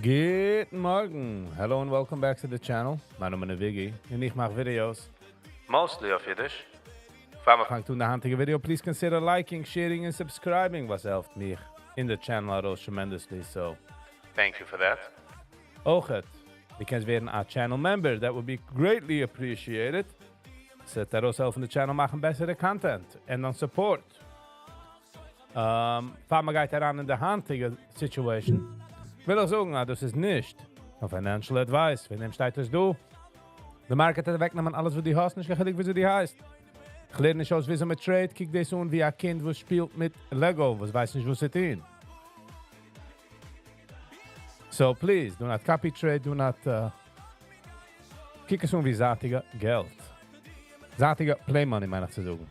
Good morning. Hello and welcome back to the channel. Mijn naam is Viggy en ik maak video's. Mostly of Yiddish. Voor we gaan doen de handige video, please consider liking, sharing and subscribing. Was helpt me in the channel out tremendously, so thank you for that. Ook het. Je kunt weer een channel member. That would be greatly appreciated. Zet daar zelf in de channel maken betere content. En dan support. Vaar me gaat eraan in de handige situation. Ich will auch sagen, das ist nicht financial advice. Wenn dem steht das du, der Market hat wegnehmen alles, was die hast, nicht gleich, wie sie die heißt. Ich lerne nicht aus, wie sie mit Trade, kiek das an wie ein Kind, was spielt mit Lego, was weiß nicht, was sie tun. So please, do not copy trade, do not kiek es an wie saatige Geld. Saatige Play Money, meine ich zu sagen.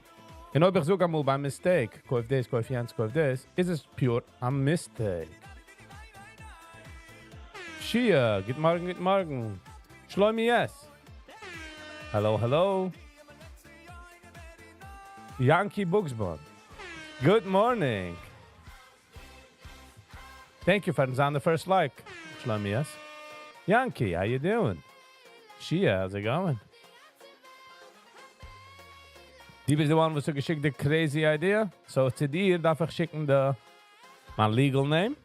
Und ob ich sogar mal beim Mistake, kauf das, kauf jens, kauf das, ist es pure a mistake. Shia, good morning. Shlomi, yes. Hello. Yankee Bugsbon. Good morning. Thank you for the first like. Shlomi, yes. Yankee, how you doing? Shia, how's it going? Die was the one who geschickt the crazy idea. So to dir darf ich schicken my legal name.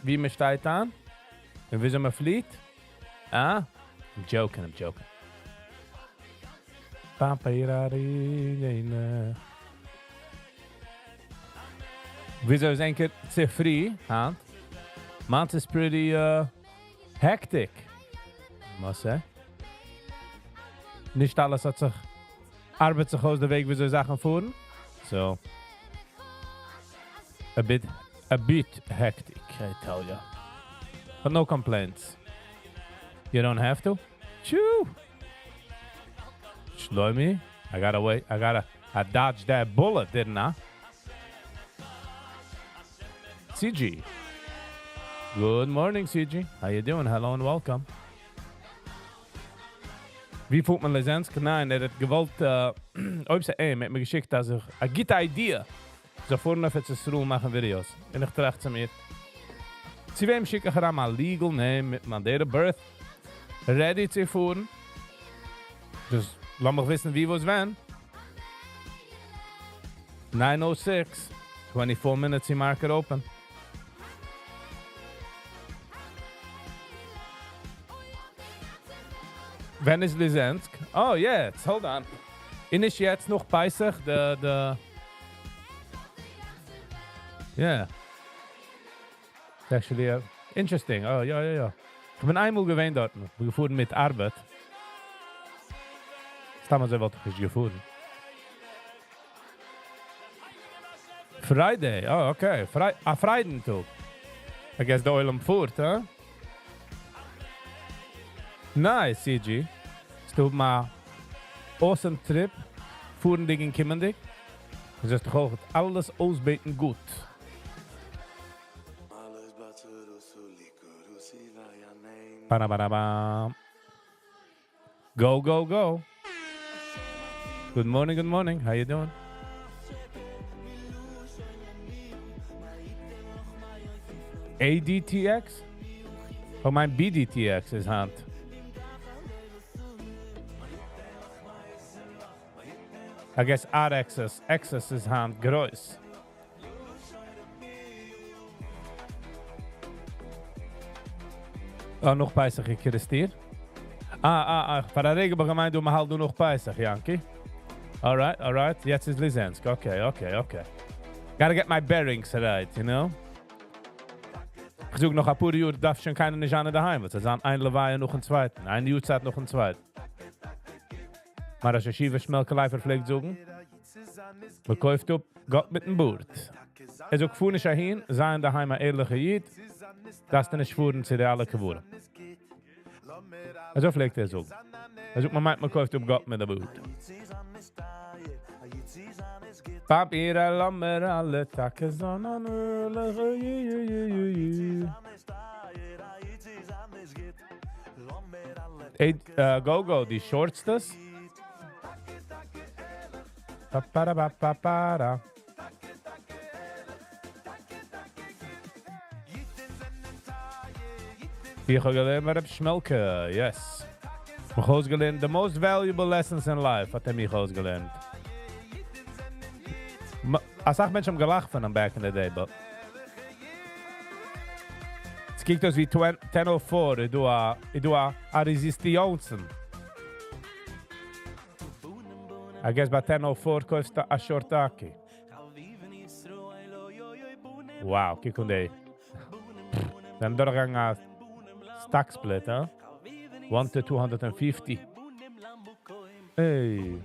Wie mir steht an. And wieso man flieht? I'm joking. Wieso is één keer te free, Hand? Maand is pretty hectic, must say. Nicht alles hat sich Arbeit sich aus der Weg, wie so Sachen fuhren. So, a bit hectic, I tell ya. But no complaints. You don't have to? Choo! Shlomi, I dodged that bullet, didn't I? CG. Good morning, CG. How you doing? Hello and welcome. Wie voelt man Lezensk? Nein, hat gewollt, ob sie hat mir geschickt, dass ich eine gute Idee so vorne für das Ruhl machen Videos. Und ich trage zu mir. Sie werden schicken gerade mal legal name mit meiner date of birth ready zu fahren. Dus lass mich wissen, wie wir es werden. 9:06, 24 minutes in market open. Wann ist Lizensk? Oh, jetzt, hold on. Ist jetzt noch bei sich, yeah. Actually, interesting. Oh, ja. Ich bin einmal gewesen dort. Wir fuhren mit Arbeit. Das haben wir so wollte ich gefahren. Friday. Oh, okay. Freitag. I guess the oil am Furt, huh? Nice, CG. Stop mal awesome trip. Fuhren dich in Kimmendig. Das ist doch auch alles ausbeten gut. Ba-da-ba-da-ba. Go. Good morning. How you doing? ADTX? Oh, my BDTX is hand. I guess R-axis is hand groß. Oh, nog Pesach, ik resteer. Voor de regenboog gemeente doen we halt nog Pesach, Yankee. Alright. Jetzt is Lizensk. Okay. Gotta get my bearings right, you know? Ich zoek nog een paar uur, darf schon keiner nicht an daheim. Want ze zijn een Lewaie nog een zweiten. Een Uhr nog een zweiten. Maar als je schieven schmelkelei verpflegt zoeken, we kauft op, Gott mit dem Boot. Er zoekt voeren zich heen, zijn daheim een eerlijke Jid. Das dann ist voeren zu der alle geworden. Also pflegt er so. Also man kauft auf Gott mit der Boot. Papier lammer alle Tage Sonne. Go, die shortstes. Pa-pa-da-pa-pa-pa-da. Ich habe gelernt, wer Schmelke, yes. Ich habe ausgelernt, the most valuable lessons in life, hat mich ausgelernt. Als ich Menschen haben gelacht von back in the day, but... Es klingt aus wie 10:04, ich do a Resistiozen. I guess bei 10:04 kaufst du a Shortaki. Wow, kijk on day. Dann doorgang a stack split, huh? 1 to 250. Hey.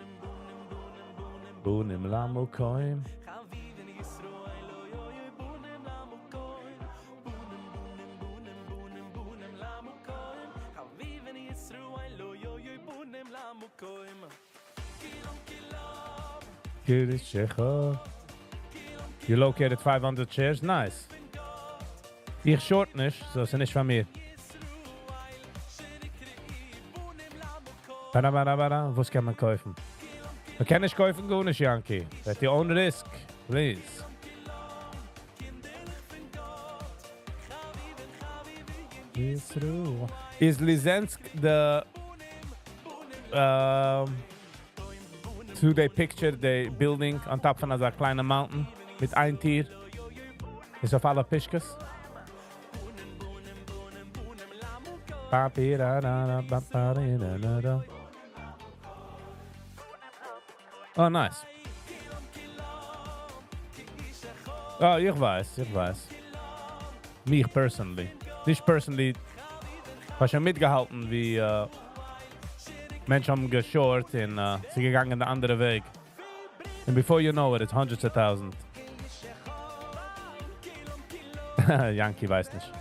Bunim lamo koim. Yiddish. You located 500 chairs? Nice. Ich short nicht, so ist nicht von mir. Was kann man kaufen? Man kann nicht kaufen, gut nicht, Yankee. At your own risk, please. Is Lizensk the... So they picture the building on top von einer kleinen Mountain mit ein Tier. Ist auf alle Pischkes. Oh, nice. Oh, ich weiß. Mich personally. Nicht personally. Ich habe schon mitgehalten, wie Menschen haben geshort und sie gegangen den anderen Weg. And before you know it, it's hundreds of thousands. Yankee weiß nicht.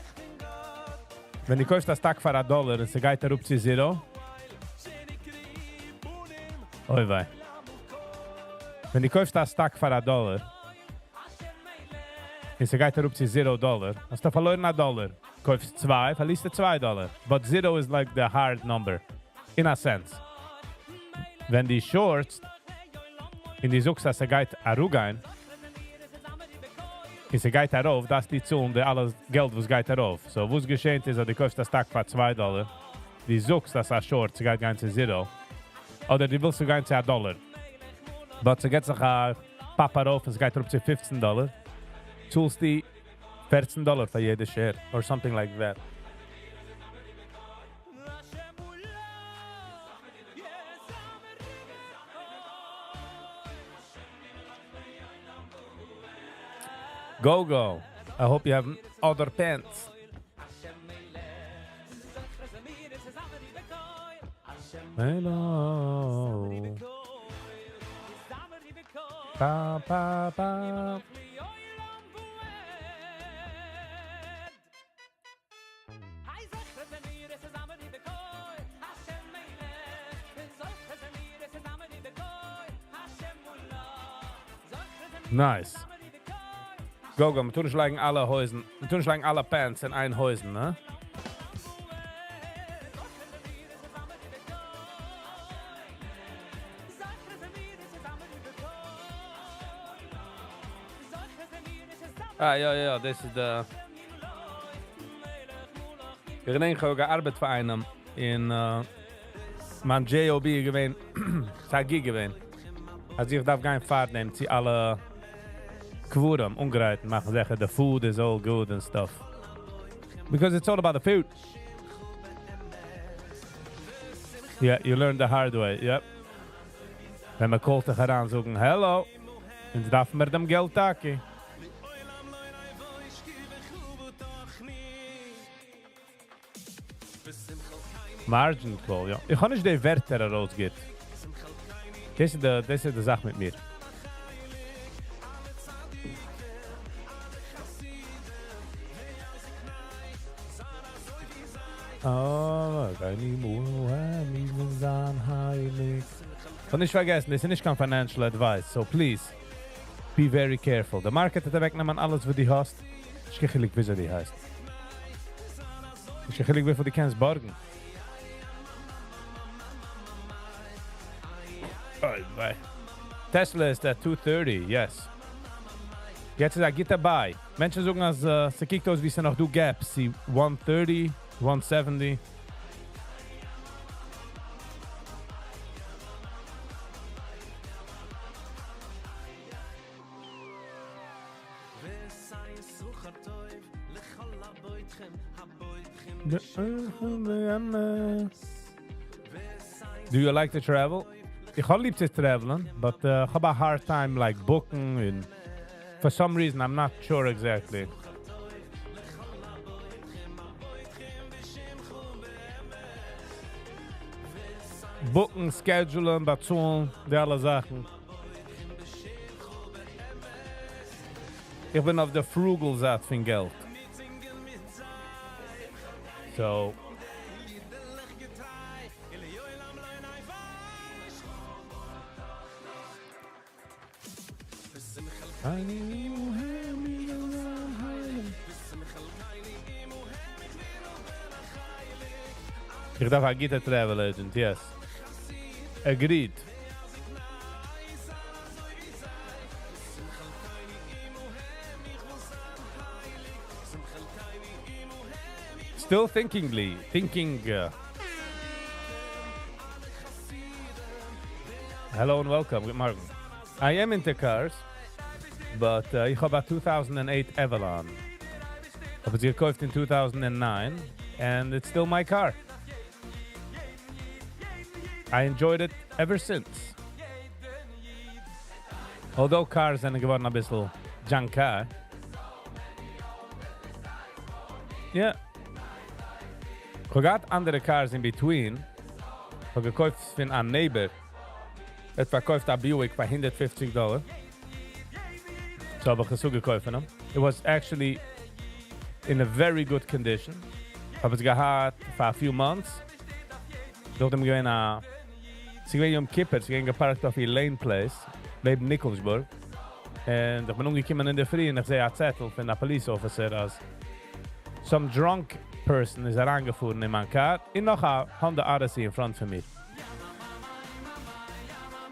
Wenn du kaufst das Tag für $1 und sie geht darauf zu Zero. Oi wei. Wenn du kaufst das Tag für $1 und sie geht darauf zu $0, hast du verloren $1. Kaufst 2, verlierst du $2. But 0 is like the hard number. In a sense. Wenn die shorts in die suchst, dass sie geht arugain, und sie geht darauf, das ist die Zoom, der alles Geld, was geht darauf. So, was geschehen ist, dass du kaufst das Tag für $2, die suchst, dass er short, sie geht ganz zu 0. Oder die willst du ganz zu $1. But sie geht sich ein Papa rauf und sie geht darauf zu $15. Zahlst die $14 für jede Share, or something like that. Go. I hope you have other pants. Hello. Pa. Nice. Go, wir tun schlagen alle Häusen. Wir tun schlagen alle Pants in ein Häusen, ne? Ja, das ist der... Ich habe gearbeitet für einen in mein JOB gewesen, Sagi gewesen. Also ich darf kein Fahrt nehmen, sie alle Quorum, ungereiten, machen sagen, the food is all good and stuff. Because it's all about the food. Yeah, you learn the hard way, yep. Wenn wir Kolte heran sagen, hello, und darf mir dem Geld taken. Margin Call, ja. Ich kann nicht die Werte rausgehen. Das ist die Sache mit mir. Und nicht vergessen, das ist nicht kein financial advice, so please, be very careful. Der Market hat wegnehmen alles, was du hast. Ich kann nicht wissen, wie die heißt. Ich kann nicht wissen, wie du kannst borgen. Oh, Tesla ist at 230, yes. Jetzt ist er geht dabei. Menschen sagen, als sie kijkt aus, wie sie noch du gaps, sie 130, 170. Do you like to travel? Ich habe lieb to traveling, but I have a hard time like booking, and for some reason I'm not sure exactly. Booken, schedulen, bezahlen, die alle Sachen. Ich bin auf der frugal Seite von Geld. So. Ich darf ein Gitter Travel Agent, yes. Agreed. Still thinking. Hello and welcome. Good morning. I am into cars, but ich habe a 2008 Avalon. Ich habe sie gekauft in 2009, and it's still my car. I enjoyed it ever since. Although cars sind geworden ein bisschen junker. Yeah. Ich habe andere cars in between. Ich habe gekauft von einem Neighbor. Er verkauft ein Buick für $150. So habe ich es gekauft von ihm. It was actually in a very good condition. Ich habe es gehabt for a few months. Dort haben wir sie gingen Kippert, sie gingen geparkt auf ihr Lane Place, neben Nikolsburg. Und ich bin umgekommen in der Früh und ich sehe einen Zettel von der Police Officer als some drunk person is herangefahren in mein Car und noch ein Honda Odyssey in front von mir.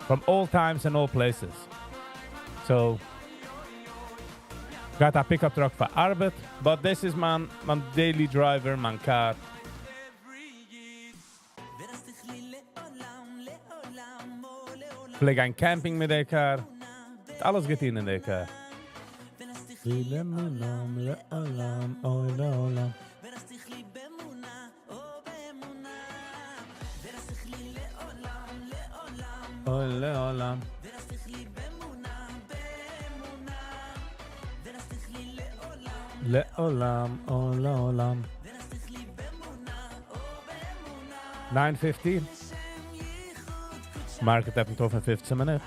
From all times and all places. So, got a pickup truck for Arbeit, but this is my daily driver, my car. Pflege ein Camping mit der Car. Alles geht in der Car. לעולם. 9:15. Market up until 15 minutes.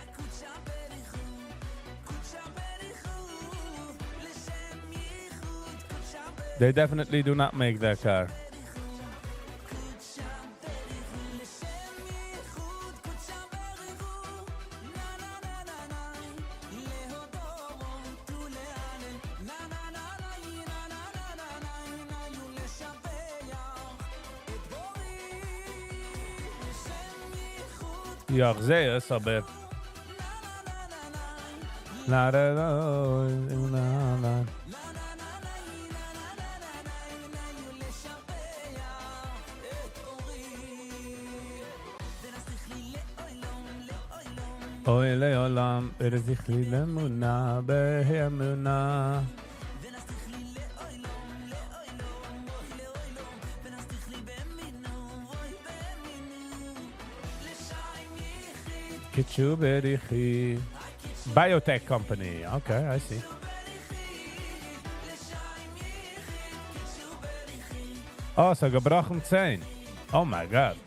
They definitely do not make that car. Ja, ich sehe es, aber... אוי לעולם, וזכרי לאמונה באמונה. Biotech company. Okay, I see. Oh, so gebrochen 10. Oh my God.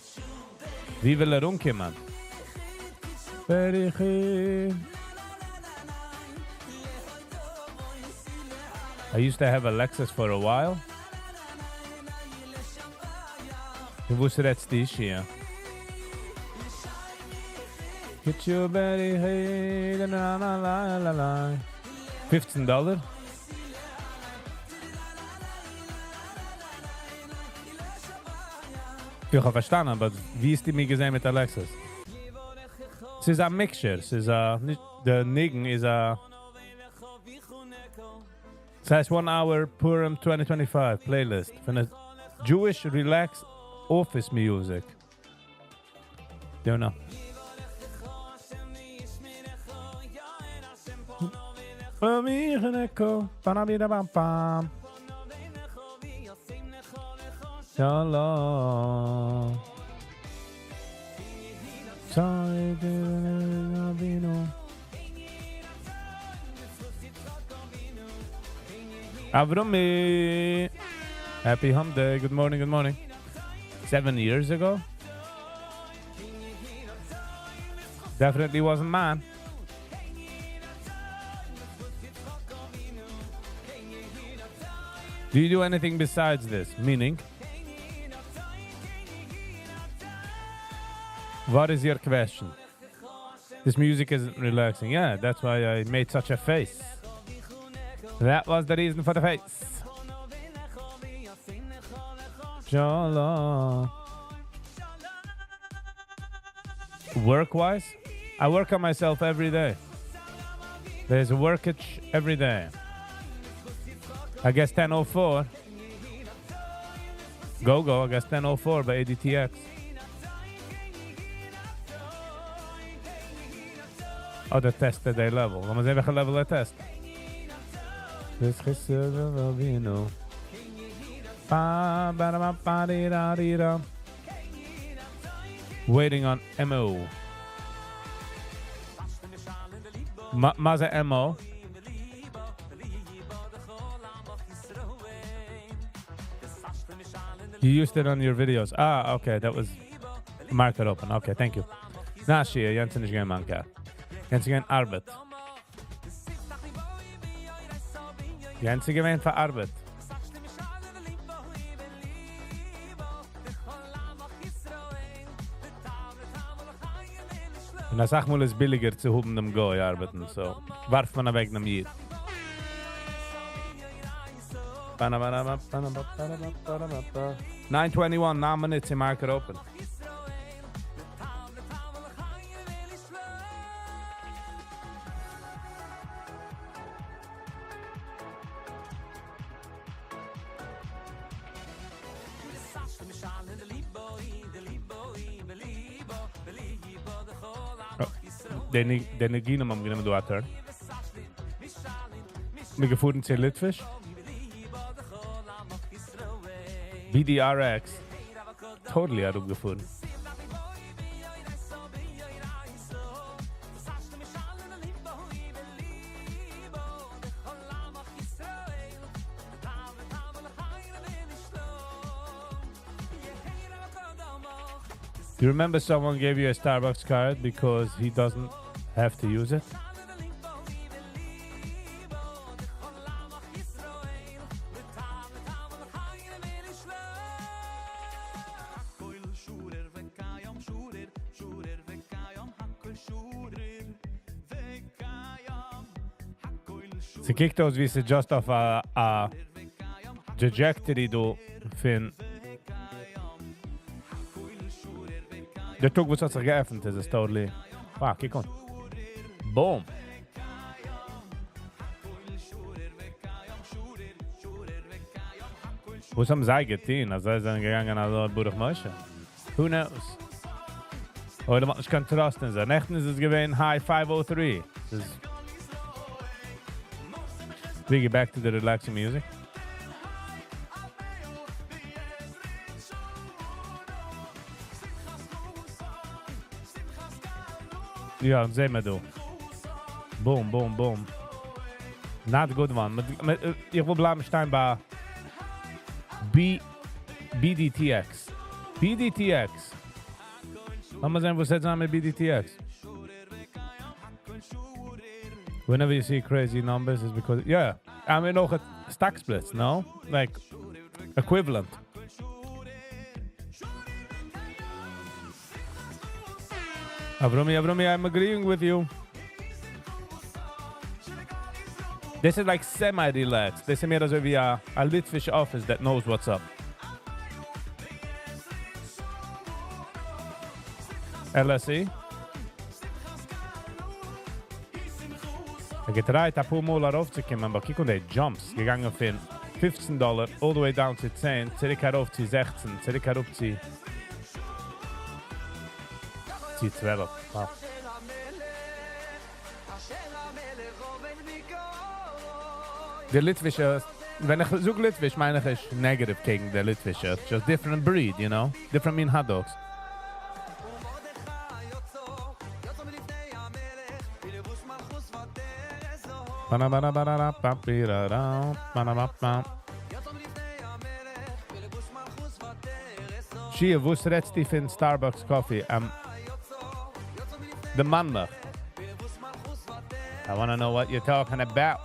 Wie will umkommen? I used to have a Lexus for a while. Ich wusste jetzt die hier. Get your belly hey, la la la la la. $15. Ich habe verstanden, aber wie ist die mir gesehen mit Alexis? Es ist ein Mixture. Es ist der Nigen ist a. Es heißt 1 Hour Purim 2025 Playlist. Jewish relaxed office music. Don't know. Shalom. Avrami. Happy Hump Day. Good morning, good morning. 7 years ago? Definitely wasn't mine. Do you do anything besides this? Meaning? What is your question? This music isn't relaxing. Yeah, that's why I made such a face. That was the reason for the face. Shalom. Work-wise, I work on myself every day. There's a workage every day. I guess 10:04. Go, I guess 10:04 by ADTX. Oh, the test today level. Laten we eens even gaan levelen test. Dus gisteren wel weer no. Waiting on MO. Maza MO. You used it on your videos. Ah, okay, that was market open. Okay, thank you. Nashia, Jensen is geen manka. Jensen geen arbeid. Jensen gemeen voor arbeid. Und das sag mal, ist billiger zu hoben dem Goy arbeiten, so. Warf man weg dem Jid. 9:21, 9 minutes in market open. Den Negine mam gnimme do ater. Mir gefunden zu Litfisch. BDRX. Totally out of gefunden. You remember someone gave you a Starbucks card because he doesn't have to use it? Sie kijkt aus wie sie just auf a trajectory do fin. Der Tug was hat sich geöffnet, ist totally. Wow, kick on. Boom. Wo haben sie getan? Also sie sind gegangen an Burg Moshe. Who knows? Oh, da macht nicht kein Trost in sein. Nächten ist es gewesen High 503. Viggy, back to the relaxing music. Ja, sehen wir du. Boom, boom, boom. Not good one. Ich will bleiben stehen bei BDTX. BDTX. Lass mal sehen, was jetzt mit BDTX. Whenever you see crazy numbers, it's because, yeah. I mean, auch stack splits, no? Like, equivalent. Avrumi, I'm agreeing with you. This is like semi-relaxed. This is mehr so wie a Litvish office that knows what's up. LSE. Er getreit ein paar Mal aufzukommen, aber kiek und die Jumps gegangen von $15, all the way down to 10, zurück herauf zu 16, zurück herauf zu 12. Wow. Der Litwische, wenn ich sage Litwisch, meine ich ist negative gegen der Litwische. Just different breed, you know? Different mean hot dogs. Shia, wus redst die von Starbucks Coffee? The Manlach. I want to know what you're talking about.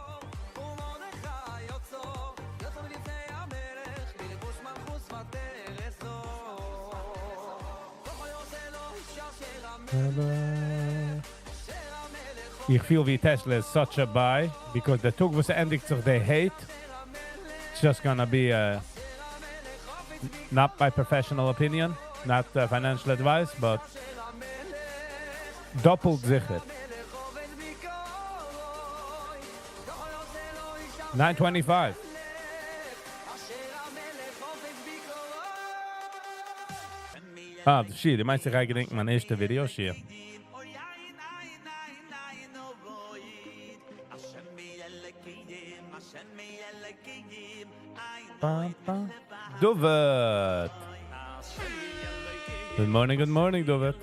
Ich feel wie Tesla is such a buy because the tug was endigt sich they hate. It's just gonna be not my professional opinion, not financial advice, but doppelt sicher. 925. Ah, shit, die meinst du eigentlich mein erstes Video, shit. Dovet. Good morning, Dovet.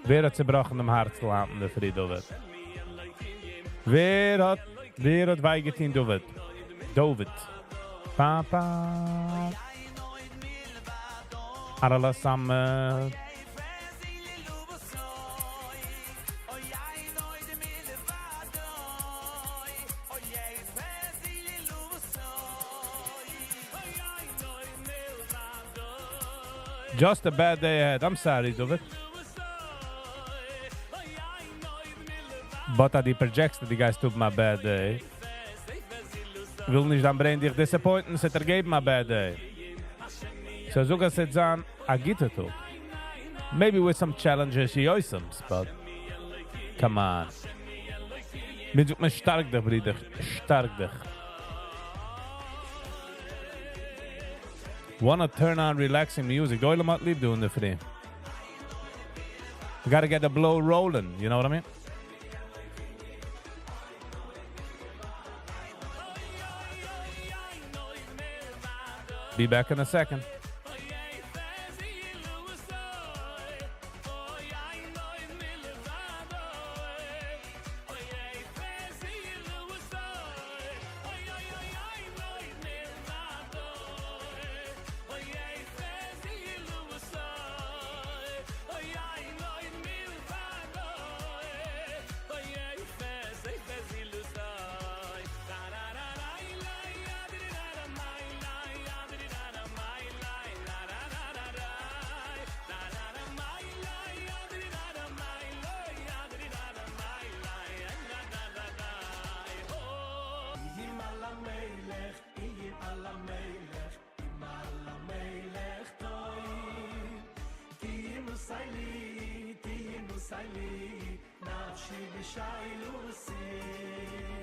Wer hat zerbrochen am Herzlampen, der Fried, Dovet? Wer hat weigetin, Dovet? Dovet. Papa. Alla samme. Just a bad day ahead. I'm sorry, Dovet. But die projects that die guys took my bad day. Will nicht dann brain dich disappointen, set geben my bad day. So sogar set zan a gita to. Maybe with some challenges she oisems, but come on. Mit me stark dich, Brüder. Stark dich. Wanna turn on relaxing music. Doyle mat lieb doing the free. You gotta get the blow rolling, you know what I mean? Be back in a second.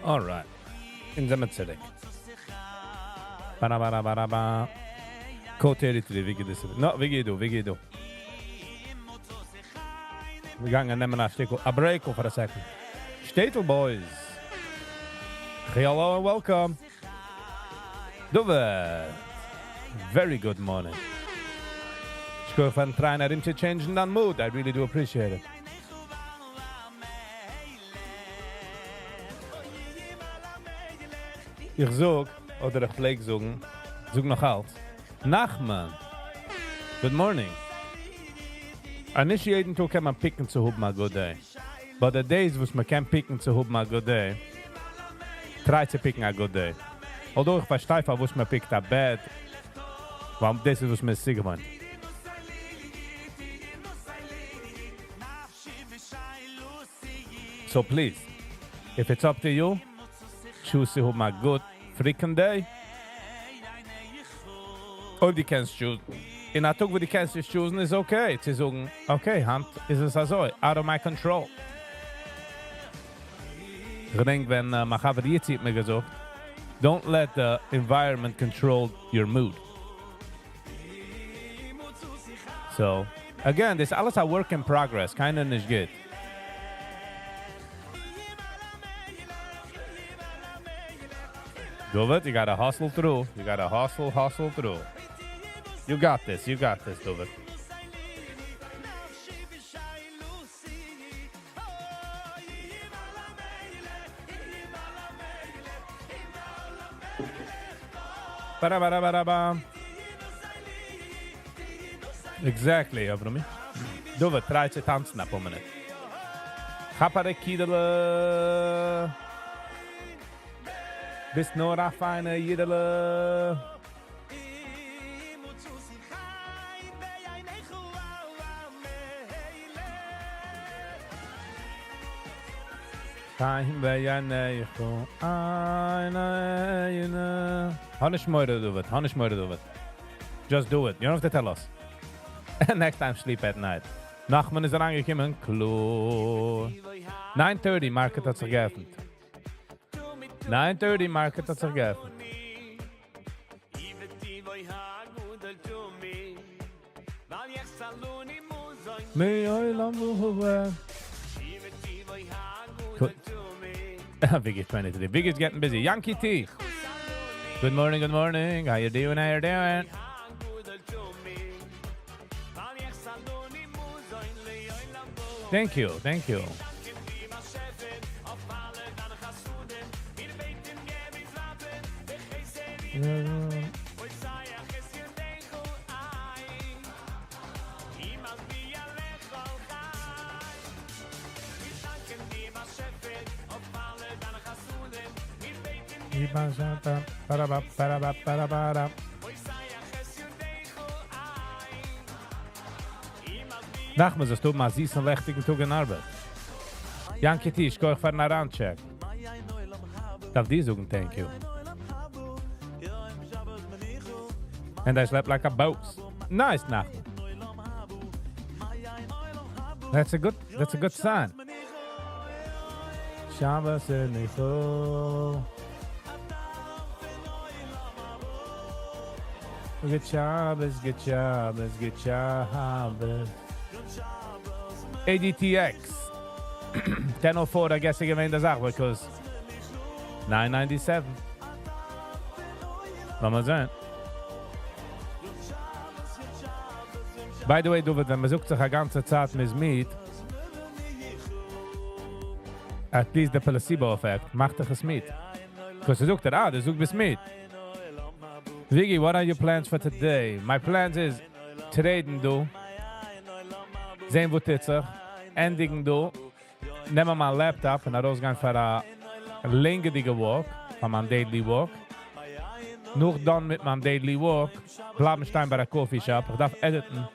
All right. In the Metzelik. Ba. Code territory, Viggy this. No, Viggy do. We're going to nemen a break for a second. Statel boys. Hello and welcome. Dove. Very good morning. Score van trainer him to change that mood. I really do appreciate it. Ich sag, oder ich pflege sagen, sag noch halt. Nachman. Good morning. Nicht jeden Tag kann man picken zu haben a good day. But the days, wo man kann picken zu haben a good day, try zu picken a good day. Although ich verstehe, wo man pickt a bad, weil das ist, was man sicher meint. So please, if it's up to you, choose to have a good freaking day. Or die kannst choose. In a Tag, wo die kannst choose, ist okay. Sie sagen, okay, Hand ist es also, out of my control. Ich denke, wenn Machaber jetzt hat mir gesagt, Don't let the environment control your mood. So, again, this alles a work in progress. Keiner nicht geht. David, you gotta hustle through. You gotta hustle through. You got this, David. Ba-da-ba-da-ba-da-ba. Exactly, Avrami. David, try to tanzen up a minute. Chapare kiedele. Bist nur a feine Jiddele. Kein Bejane, eine. Hanish moire do it. Just do it. You don't have to tell us. Next time, sleep at night. Nachman is angekommen. Klo. 9:30, Market hat sich geöffnet. 9:30, Market hat sich geöffnet. Viggy 23. Viggy's getting busy. Yankee T. Good morning. How you doing? Thank you. Nachmen, es tut mal süß und lächtigen Tag in Arbeit. Yankee T, ich gehe für einen Randcheck. Darf die sagen, thank you. And I slept like a boss. Nice, Nachmen. That's a good sign. Shabbos in Nichol. Good Shabbos. ADTX. 10:04, I guess I give the Sache, because 997. Lass mal sehen. By the way, David, wenn man sucht sich eine ganze Zeit mit at least the placebo-effect, macht dich es mit. Because du sucht du sucht bis mit. Viggy, what are your plans for today? My plans is today do. Sehen wo titzig. Endigen do. Nehmen wir mein Laptop und rausgehen für eine längere Walk, für mein Daily Walk. Noch dann mit meinem Daily Walk, bleiben stehen bei der Coffee Shop. Ich darf editen.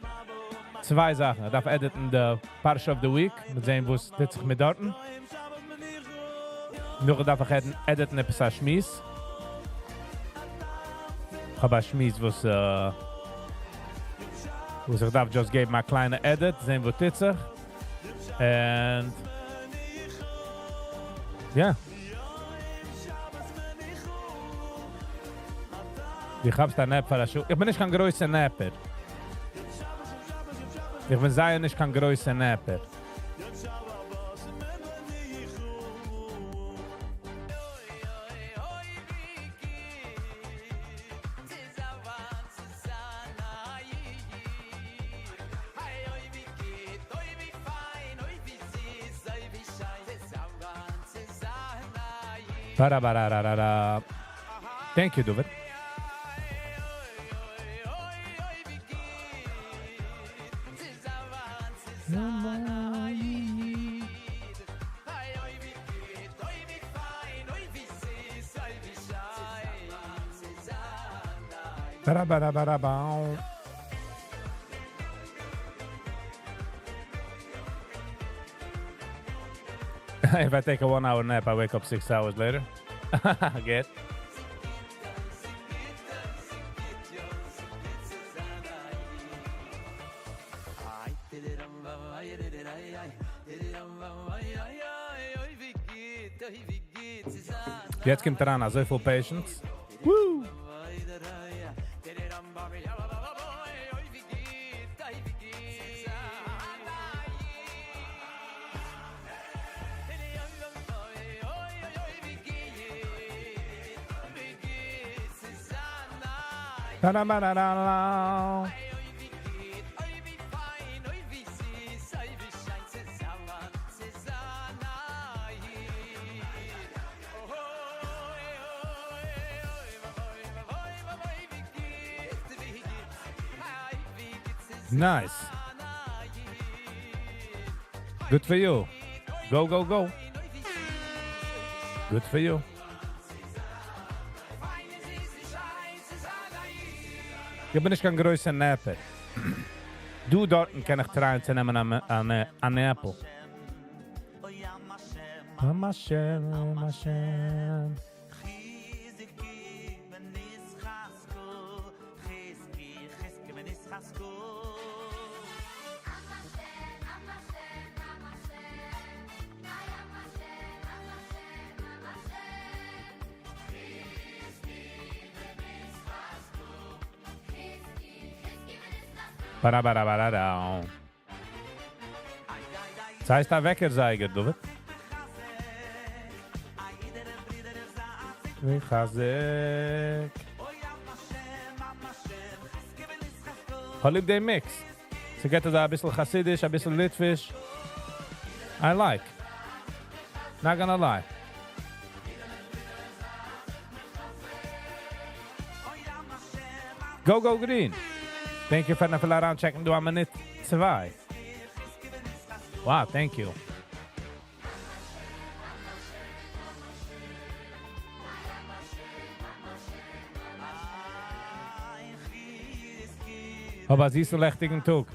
2 Sachen. Ich darf editen the Parish of the Week. Mit sehen, wo es titzig mit dort. Noch darf ich editen etwas an Schmies. Ich habe ein Schmies, wo ich darf just geben eine kleine Edit. Sehen, wo titzig. And yeah. Ich hab's da Nap für der Schuhe. Ich bin nicht kein größer Napper. Ich bin sehr nicht kein größer Napper. Ba-da-ba-da-da-da-da. Thank you, David. Ba-da-ba-da-ba-da-bow. If I take a 1 hour nap, I wake up 6 hours later. Get. Jetzt kommt daran, so viel Patience. Woo! Da-da-ba-da-da-da. Nice. Good for you. Go, go, go. Good for you. Ich bin nicht kein größer Napper. Du dort kann ich trauen zu nehmen an Apple. Hashem, Hashem. Ba-da-ba-da-ba-da-da. Das heißt, der Wecker sei du? Wie chazek. I lieb den Mix. Sie geht da ein bisschen Chassidisch, ein bisschen Litvisch. I like. Not gonna lie. Go, go, green. Thank you for the around checking do a minute survive. Wow, thank you. Aber siehst du lechtigen Tag?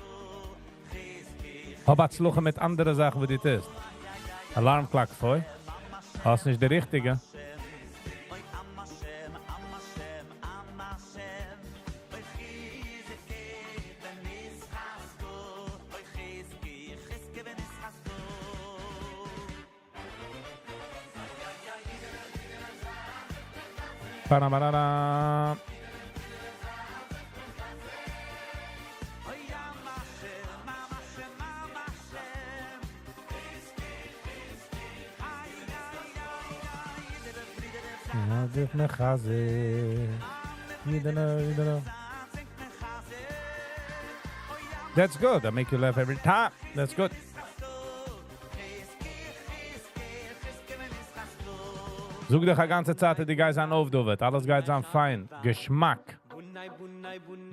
Aber zu luchen mit anderen Sachen, wie das ist. Alarmklak voll. Hast nicht der richtige. Ba-da-ba-da-da. That's good. I make you laugh every time. That's good. Zoek de ganze Zeit, die Guys an aufdovet. Alles geht an fein. Geschmack.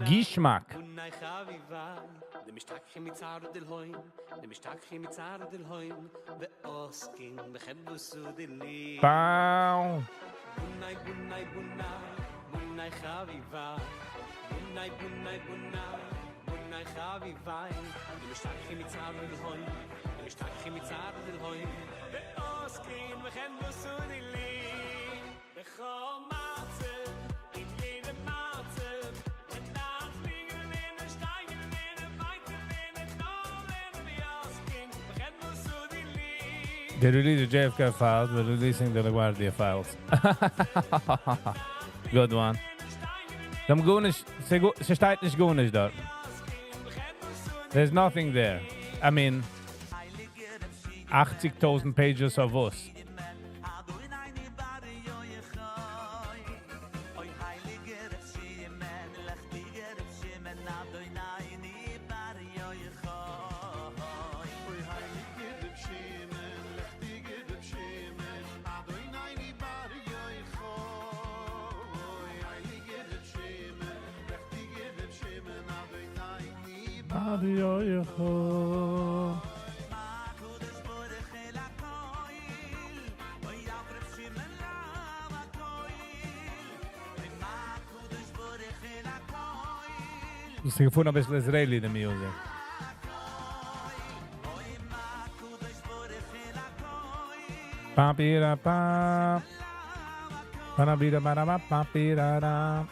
Geschmack. Bau. They released the JFK files, but releasing the LaGuardia files. Good one. Them goonish, she steht nicht goonish dort. There's nothing there. I mean, 80,000 pages of us. Sie gefunden ein bisschen Israeli in der Musik. Pa-pira-pa. Pa-na-bira-ba-ra-ba-pa-pira-ra.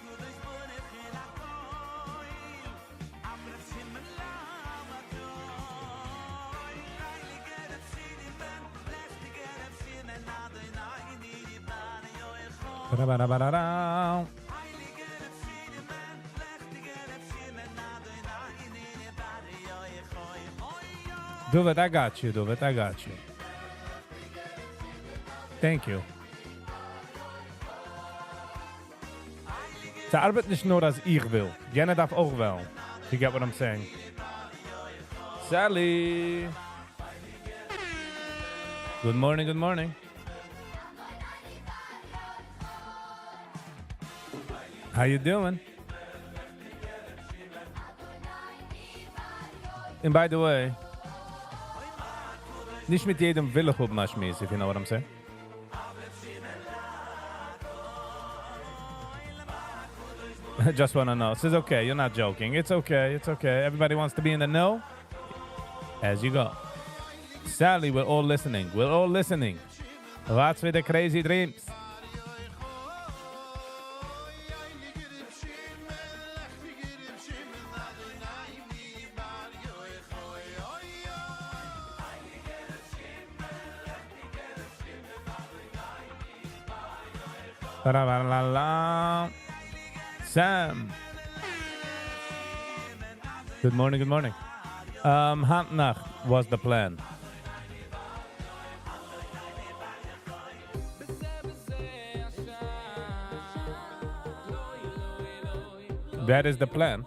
Ba-da-ba-da-ba-da-da. Duvet, I got you, Duvet, I got you. Thank you. Ze arbeitet nicht nur, als ich will. Jene darf auch wel. You get what I'm saying? Sally! Good morning, good morning. How you doing? And by the way, nicht mit jedem will ich schmiss, if you know what I'm saying. Just want to know. Says okay, you're not joking. It's okay, it's okay. Everybody wants to be in the know. As you go. Sally, we're all listening. We're all listening. What's with the crazy dreams? La Sam. Good morning, good morning. Handnacht was the plan. That is the plan.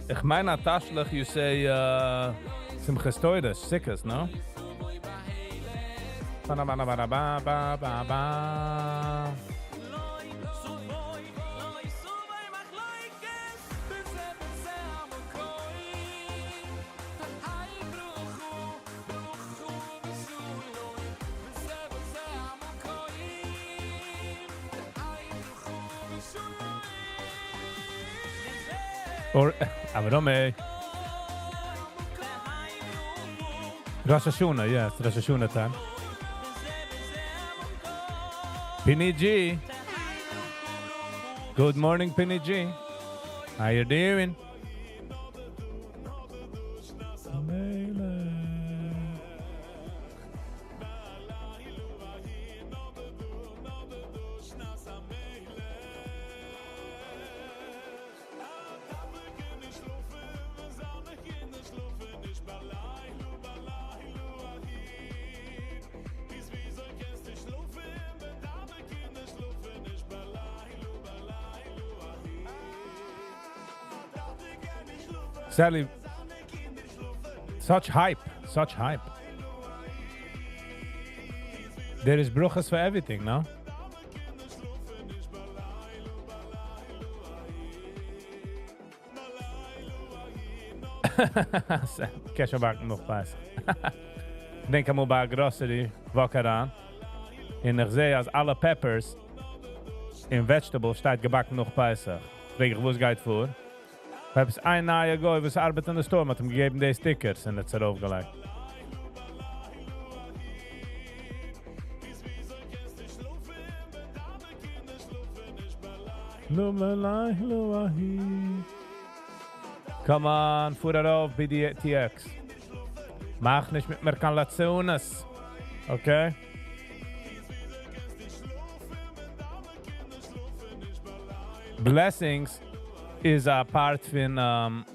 Ich meine, Tashlich, you say, Simchas Torah, Sikas, no? Ba-da-ba-da-ba-da-ba-ba-ba-ba. Or, Avrome. Rosh Hashanah, yes, Rosh Hashanah time. Penny G. Good morning, Penny G. How you doing? Sally, such hype, such hype. There is bruchas for everything, no? Kesha bak nog pas. Denk aan bij grocery, wakker aan. En ik zei als alle peppers in vegetables staat gebakken nog Pesach. Weet je, wo es geht voor? We hebben een naja gooi, we arbeiten in de store, met hem gegeven deze stickers en het is erop gelijk. Come on, voer erop bij die TX. Mach nicht mit Merkalationes. Okay? Blessings is a part from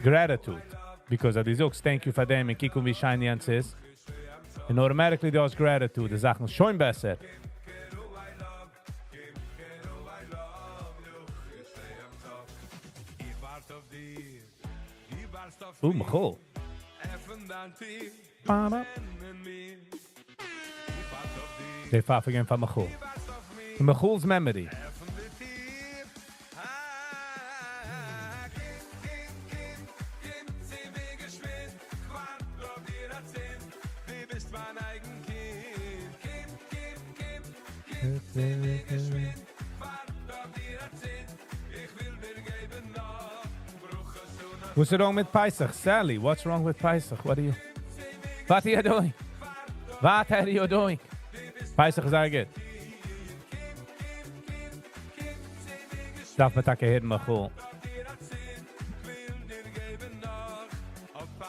gratitude. Because of these hooks, thank you for them, and kikum wie shiny and says. And automatically does gratitude. The Sachen schon besser. Ooh, Michal. They fought again for Michal. Michal's memory. What's wrong with Pesach? Sally, what's wrong with Pesach? What are you doing? What are you doing? Pesach is all good. Darf man takke hidden Michal.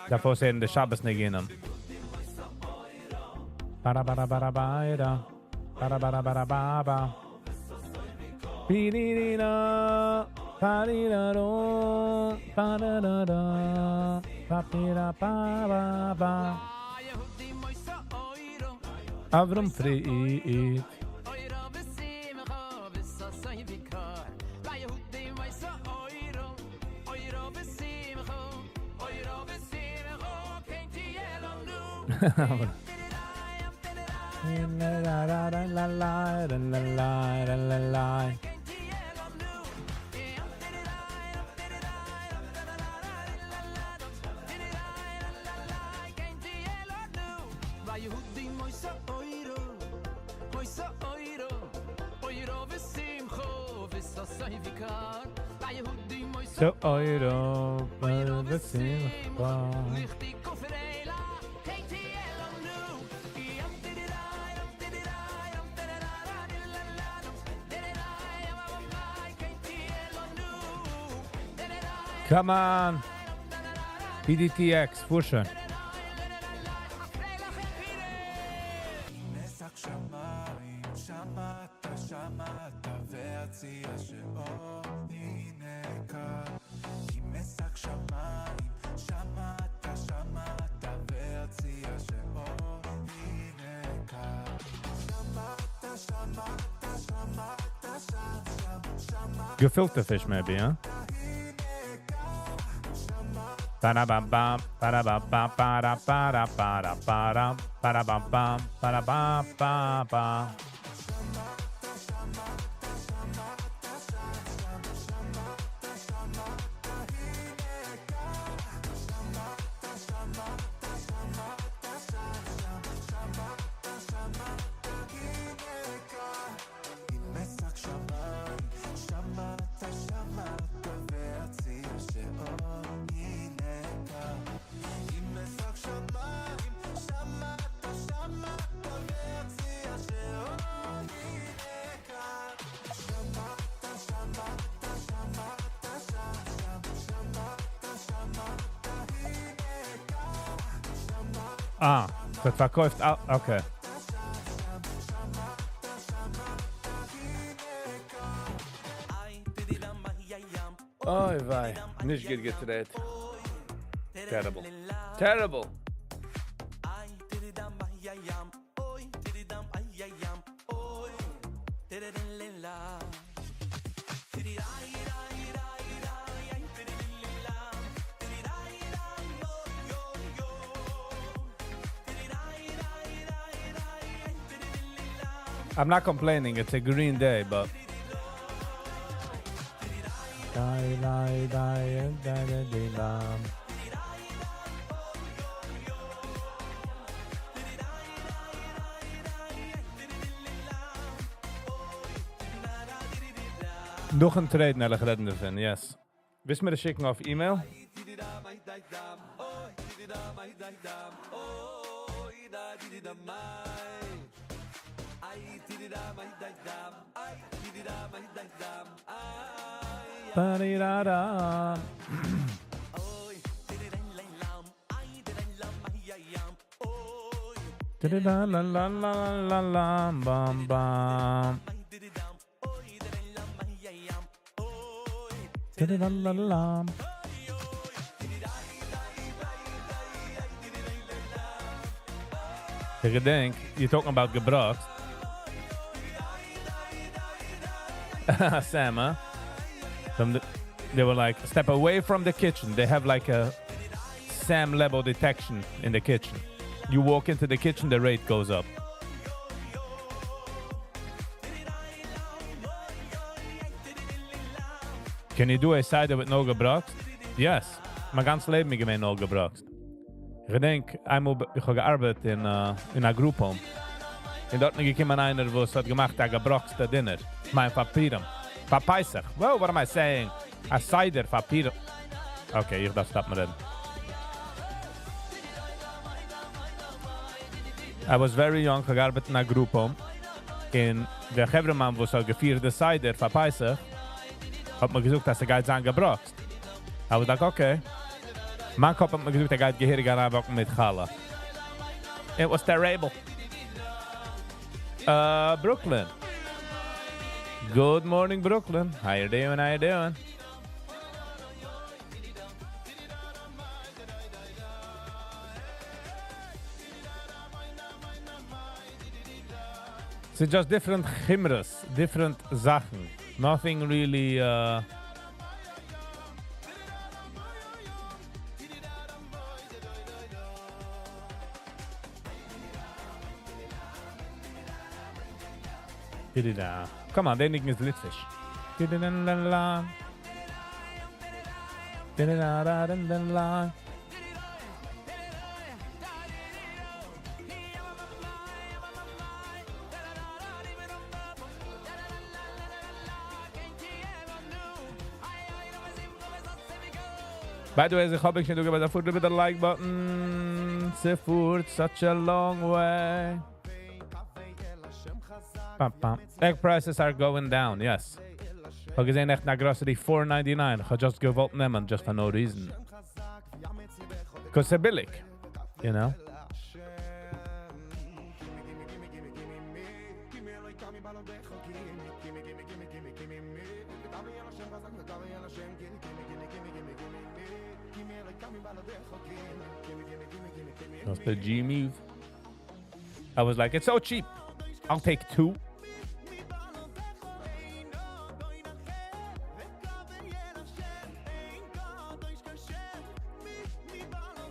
Davor sehen die Shabbos nicht gehen. Bara bara bara bara. Bara bara bara bara. Pirira. Pariraro. Pararara. Papira pa ba. Avram Fried. So oiro, besimcha. Come on. PDTX, fuhr schon. Gefilte fish maybe, huh? Ba-da-ba-bam, ba-da-ba-bam, ba-da-ba-da-ba-da-ba-dam, ba-da-ba-bam, ba-da-ba-ba-ba. Ah, das verkauft auch, okay. Oh, wei. Nicht gut gedreht. Terrible. Terrible. I'm not complaining, it's a green day, but... Nog een trade naar de geredende van, yes. Wist me de schicken auf e-mail? Ba-di-da-da. Bam-bam. Ik denk, you're talking about gebracht. Sam, huh? They were like, step away from the kitchen. They have like a Sam level detection in the kitchen. You walk into the kitchen, the rate goes up. Can you do a cider with no gebracht? Yes. Mijn ganze Leben ik gemeen no gebracht. Ik denk, ik heb gearbeitet in een groep home. En dort gekommen einer, wo es hat gemacht, ein gebrochster Dinner. Mein Papieren. Papaisach. Well, what am I saying? A cider, Papieren. Okay, ich darf stoppen reden. I was very young, gearbeitet in einer groep home. En der Hebremann, wo es hat gefeiert, cider, Papaisach, hat mir gesagt, dass er geht sein gebrocht. I was like, okay. Mein Kopf hat mir gesagt, geht gehörig anwachen mit Chala. It was terrible. Brooklyn. Good morning, Brooklyn. How you doing? How you doing? It's just different chimras, different Sachen. Nothing really. Come on, they think it's Litvish. By the way, ich habe nicht über der with the like button. Sifurt, such a long way. Pam, pam. Egg prices are going down, yes. Ich habe gesehen, echt nach grocery $4.99. Ich habe just gewollt nehmen, just for no reason. Because they're billig, you know? That's the G move. I was like, it's so cheap. I'll take 2.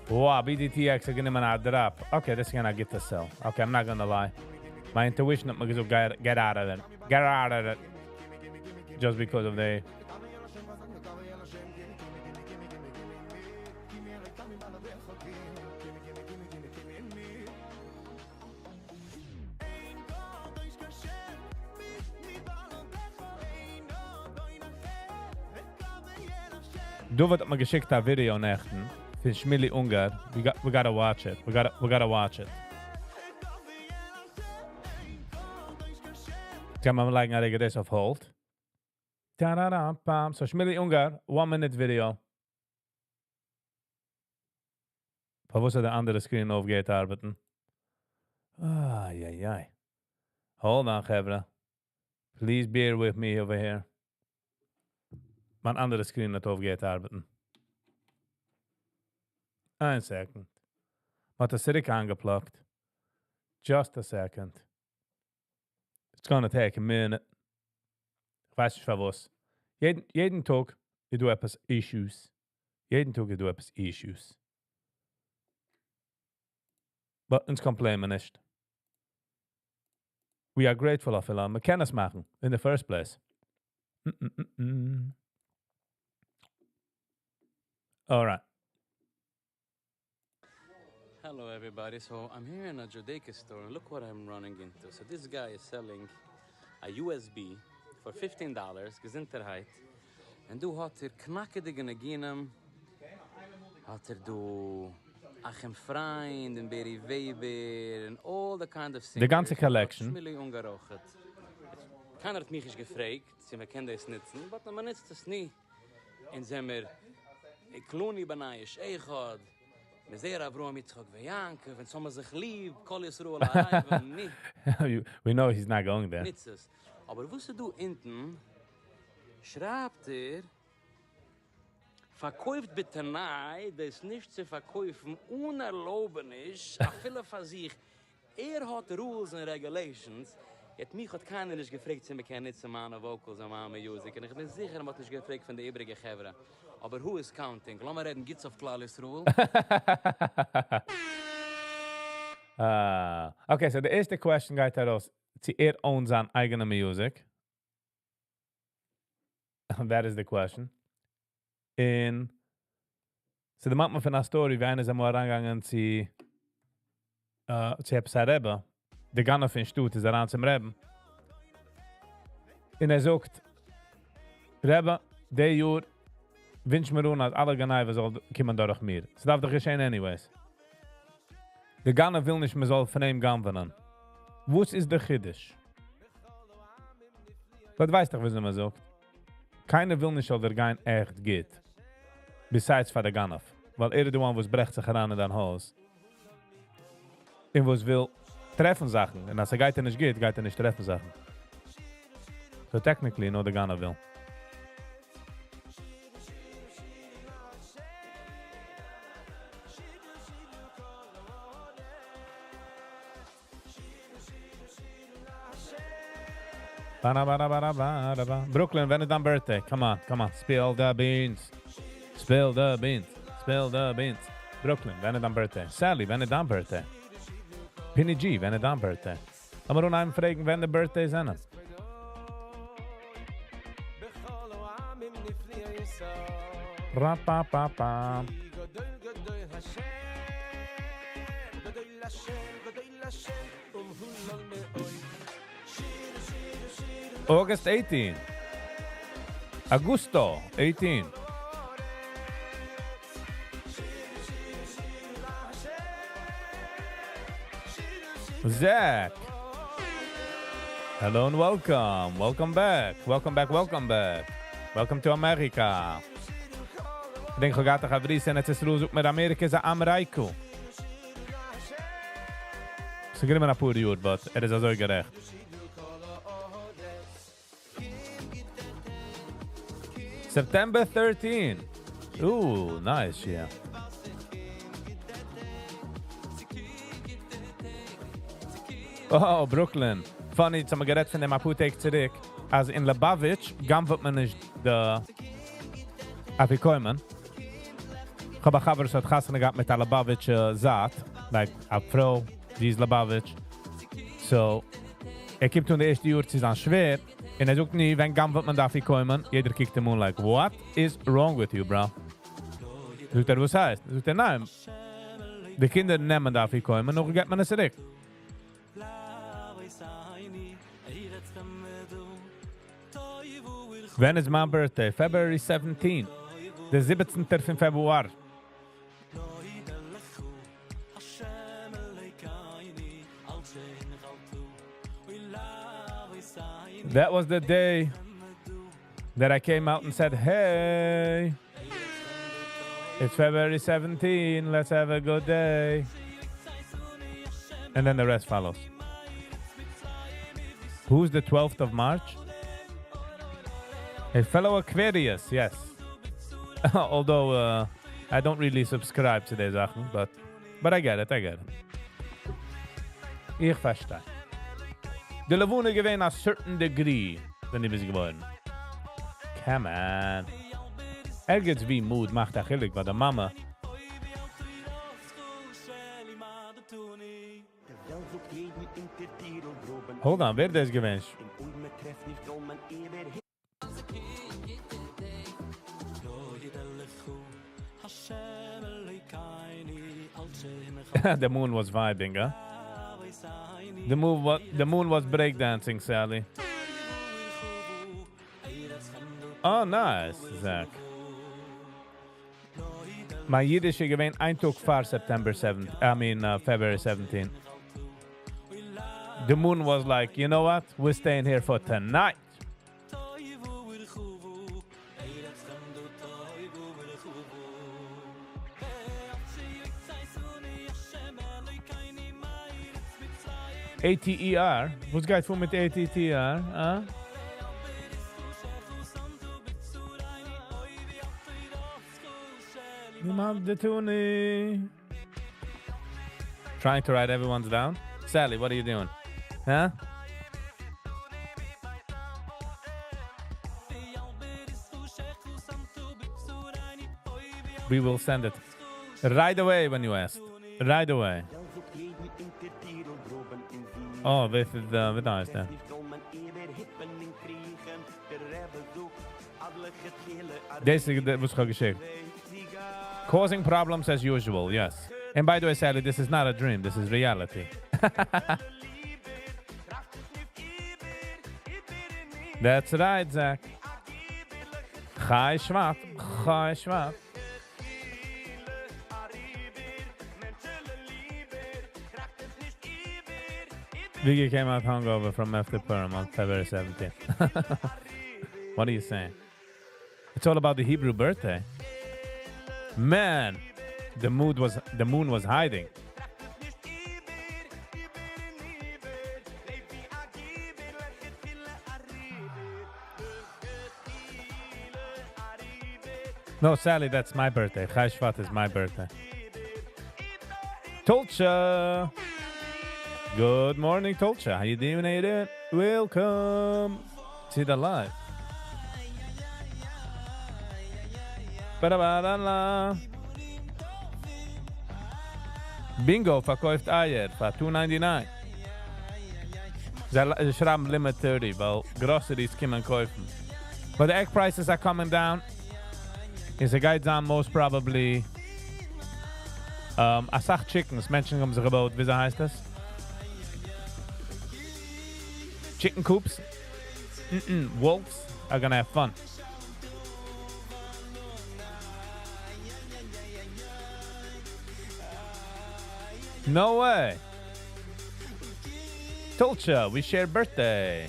Wow, BDTX are gonna a drop. Okay, this is gonna get to sell. Okay, I'm not gonna lie. My intuition at Magazu get out of it. Get out of it. Just because of the. Du wird mir geschickt a Video nächten. Für Schmilli Ungar. We gotta watch it. We gotta watch it. Kann man like I get this off hold. Ta-da-da-pam. So Schmilli Ungar, 1-minute video. Wo der andere Screen aufgeht arbeiten. Ai. Hold on, Gebra. Please bear with me over here. Mijn andere screen het aufgeht arbeiten. 1 second. Wat is er aangeplakt? Just a second. It's gonna take a minute. Ich weiß nicht für was. Jeden Tag ich do etwas Issues. Jeden Tag ich do etwas Issues. But uns complain wir nicht. We are grateful of it. Wir können es machen. In the first place. All right. Hello everybody, so I'm here in a Judaica store and look what I'm running into. So this guy is selling a USB for $15, Gesundheit. And du hat knackedige Neginem, hat du Achim Freund and Berry Weber and all the kind of things. The ganze collection. Keiner hat mich gefragt, sie mir kennen das nützen, aber man nützt es nie. In Zemmer, ich kloni banaisch, Eichad, mit sehr Avroam Yitzchak Veyanke, wenn sommer sich lieb, kol Yisroel Arayv, nicht. We know he's not going there. Nitzes. Aber wusste du hinten, schreibt verkauft bitte nahe, das nicht zu verkaufen, unerlaubenis, a viele von sich, hat rules and regulations, Jetzt mich hat keiner nicht gefragt, sie können nicht zu meinen Vocals und meinen Musik. Und ich bin sicher, man hat nicht gefragt von den übrigen Gevra. Aber who is counting? Lass mal reden, gibt's auf Klalis Rule? Okay, so the erste question geht heraus. Sie owns an eigene Music. That is the question. In so the macht man von einer Story, wie einer ist einmal rangegangen, sie hat Rebbe. Der Ganef in Stutt ist an zum Rebbe. Und sagt, Rebbe, der Jahr wünsch mir dass alle Ganeiven soll kommen durch mir. Das darf doch geschehen anyways. Der Ganef will nicht mehr soll von ihm gehen. Was ist der Yiddish? Das weiß doch, wie man sagt. Keiner will nicht, dass der Gein echt geht. Besides für der Ganef. weil de one was brecht sich heran in dein Haus. Und was will treffen Sachen. Und als geht nicht geht nicht treffen Sachen. So technically, no, the Ghana will. Brooklyn, when is your birthday? Come on. Spill the beans. Brooklyn, when is your birthday? Sally, when is your birthday? Penny G, when is your birthday? Lass mal einen fragen, wenn der Birthday sind. Ra-pa-pa-pa. August 18. Augusto 18. Zach. Hello and welcome. Welcome back. Welcome to America. Ik denk dat ik ga vriezen en het is roze met Amerika is Amerika. Ze gaan me naar pure uur, but het is al zo gerecht. September 13. Ooh, nice, yeah. Oh, Brooklyn. Funny, zum gerät von dem Apothek zurück. Als in Lubavitch, gamm wird man nicht de Afikoimen. Ich habe ein Chaber, so hat Gassen gehabt mit der Lubavitch Zaat. Like, a Frau, die ist Lubavitch. So, gibt toen de eerste uur, sie ist schwer. Und sagt nie, wenn gamm wird man da Afikoimen. Jeder kijkt ihm like, what is wrong with you, bro? Sagt was heißt? Sagt nein. Die Kinder nehmen da Afikoimen, noch geht man es zurück. When is my birthday? February 17th. The 17th of February. That was the day that I came out and said, hey, it's February 17, let's have a good day. And then the rest follows. Who's the 12th of March? A fellow Aquarius, yes. Although I don't really subscribe to these Sachen, but I get it. Ich verstehe. De Levone gewesen a certain degree, wenn ich bis geworden. Come on. Ergens wie Mood macht achillig, weil der Mama. Hold on, wer das gewünscht? The moon was vibing, huh? The moon was breakdancing, Sally. Oh, nice, Zach. My Yiddish gewesen ein Tag vor February 17th. The moon was like, you know what? We're staying here for tonight. ATER? Was geht vor mit ATTR? Huh? Trying to write everyone's down? Sally, what are you doing? Huh? We will send it right away when you ask. Right away. Oh, this is nice then. This was geschickt. Causing problems as usual, yes. And by the way, Sally, this is not a dream. This is reality. That's right, Zach. Chai Schwat. Viggy came out hungover from after Purim on February 17th. What are you saying? It's all about the Hebrew birthday. Man, the moon was hiding. No, Sally, that's my birthday. Chai Shvat is my birthday. Tolcha. Good morning, Tolcha. How you doing? How you doing? Welcome to the live. Ba-da-ba-da-la. Bingo verkauft Eier für $2.99. Sie schreiben Limit 30, weil Groceries kommen kaufen. But the egg prices are coming down. Is a guy down most probably Asach chickens. Menschen haben sich gebaut. Wie heißt das? Chicken coops. Wolves are gonna have fun. No way. Tolcha, we share birthday.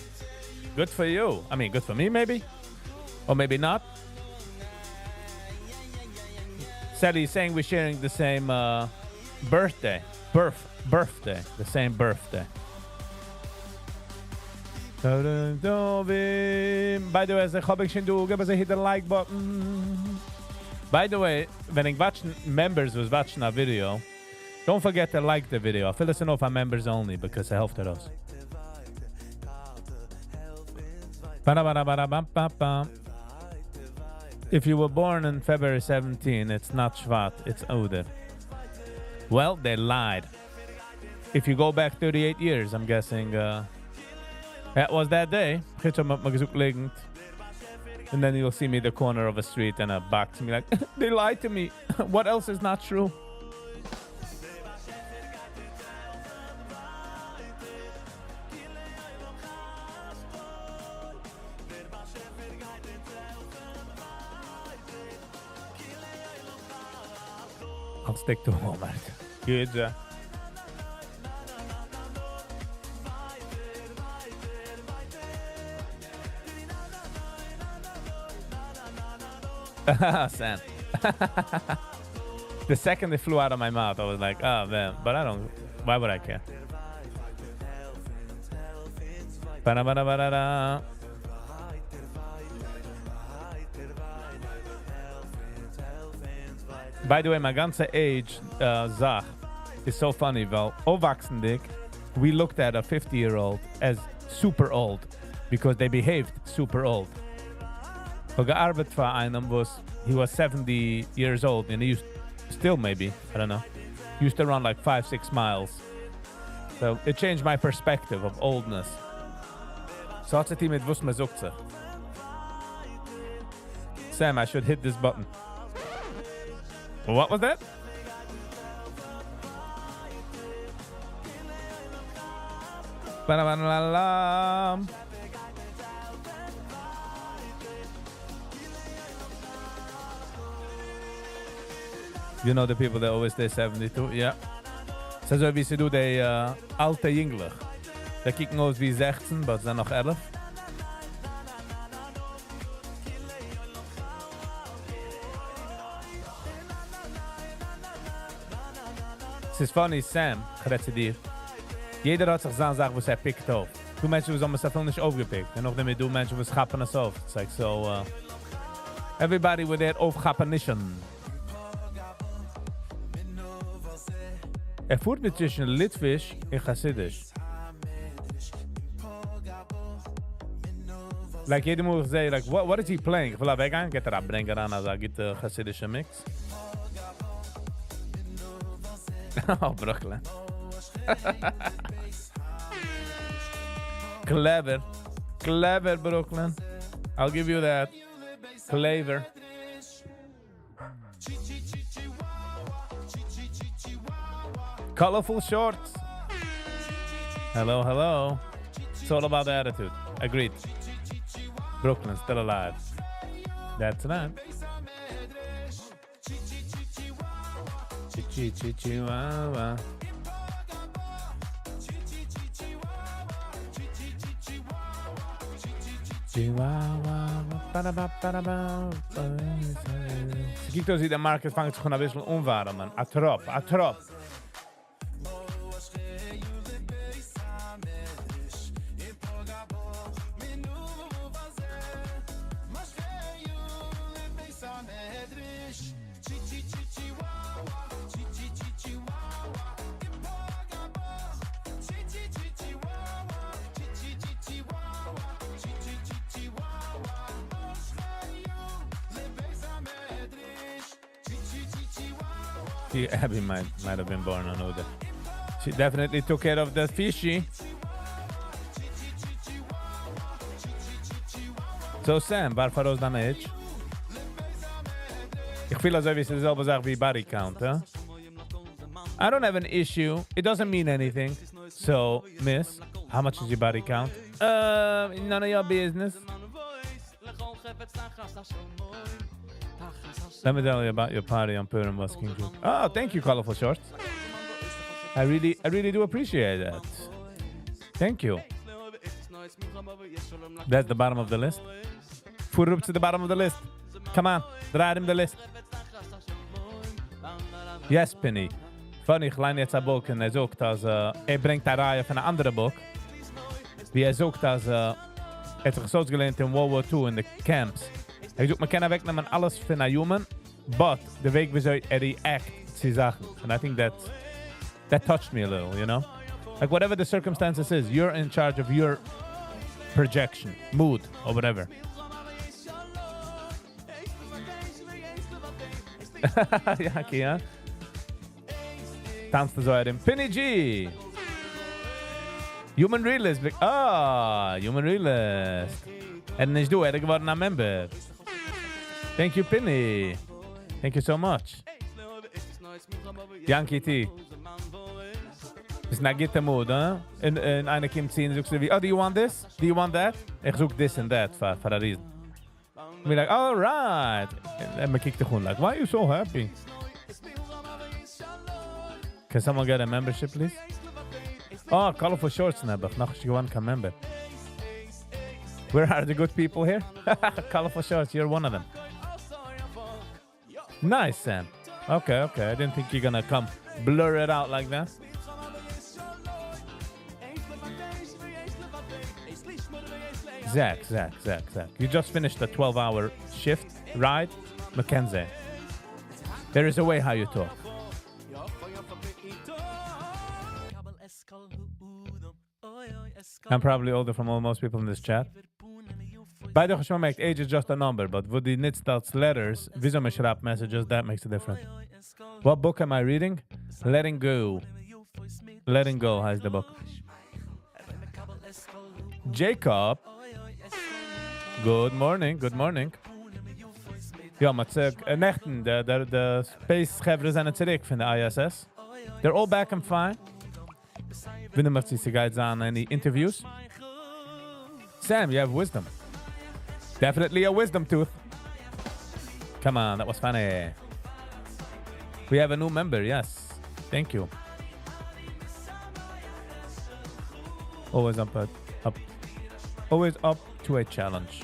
Good for you. I mean, good for me, maybe? Or maybe not. Sally saying we're sharing the same birthday. Birthday. The same birthday. By the way, hit the like button. By the way, when I watch members was watching a video, don't forget to like the video. Fill us in off our members only because it helps to us. If you were born on February 17, it's not Shvat, it's Oder. Well, they lied. If you go back 38 years, I'm guessing that was that day. And then you'll see me at the corner of a street and a box and be like, they lied to me. What else is not true? I'll stick to Walmart. Good. Sam. The second it flew out of my mouth, I was like, oh man, but I don't, why would I care? Ba-da-ba-da-ba-da-da. By the way, my ganze age, Zach, is so funny. Well, Ovaxendik, we looked at a 50-year-old as super old because they behaved super old. He was 70 years old and he used, still maybe, I don't know, used to run like 5-6 miles. So it changed my perspective of oldness. So what's the team with Wusma Zukza? Sam, I should hit this button. What was that? Ba-da-ba-da-la-la. You know the people that always say 72? Yeah. Ze zo wie ze doen, die alte jingler. Die kijken uit wie 16, maar ze zijn nog 11. Es ist funny, Sam, gerät zu dir. Jeder hat sich seine Sache, was pickt auf. Du Menschen, die haben es einfach nicht aufgepickt. Und nachdem du Menschen, die schappen es auf. It's like so, everybody with their aufgappenition. Fuhrt mit zwischen Litvisch und Chassidisch. Like, jeder muss sagen, like, what is he playing? Ich will auch weggehen, geht abbringen an, also gibt Chassidische Mix. Oh, Brooklyn. Clever. Clever, Brooklyn. I'll give you that. Clever. Colorful shorts. Hello, hello. It's all about the attitude. Agreed. Brooklyn still alive. That's that. Chihuahua. Chihuahua. kijkt als de market vangt zich gewoon een beetje omwarmen. A trop. Abby might have been born on Oda. She definitely took care of the fishy. So Sam, waarvoor is dan age? Ik voel alsof je dezelfde zegt wie body count, huh? I don't have an issue. It doesn't mean anything. So, miss, how much is your body count? None of your business. Let me tell you about your party on Purim Musking Group. Oh, thank you, Colorful Shorts. I really do appreciate that. Thank you. That's the bottom of the list. Put it up to the bottom of the list. Come on, draai hem de list. Yes, Penny. Funny, klein jetzt ein Book und sagt, dass bringt eine Reihe von einer anderen Book. Wie sagt, dass hat sich so gelernt in World War II in the camps. Sagt, man kann wegnehmen alles von einer Human, but the way wieso react zu Sachen. And I think that touched me a little, you know? Like whatever the circumstances is, you're in charge of your projection, mood, or whatever. Jaki, ja? Tanzt so in Penny G. Human Realist. Human Realist. En is du, geworden een member. Thank you, Penny. Thank you so much. Yankee T. Is na get the mood, huh? In eine Kim ziehen, zoekt ze wie, oh, do you want this? Do you want that? Ik zoek this and that, for a reason. Be like, all right. En me kijkt gewoon like, why are you so happy? Can someone get a membership, please? Oh, Colorful Shorts nebach. Nog eens gewoon kan member. Where are the good people here? Colorful Shorts, you're one of them. Nice, Sam. Okay. I didn't think you're gonna come blur it out like that. Zach. You just finished a 12-hour shift ride, Mackenzie. There is a way how you talk. I'm probably older from most people in this chat. By the way, age is just a number, but would the nit starts letters, wieso me schreibt messages, that makes a difference. What book am I reading? Letting Go. Letting Go heißt the book. Jacob. Good morning. Ja, maar nechten, de space-gevers zijn zurück von der ISS. They're all back and fine. Wenn wir sich guys on any interviews. Sam, you have wisdom. Definitely a wisdom tooth. Come on, that was funny. We have a new member, yes. Thank you. Always always up to a challenge.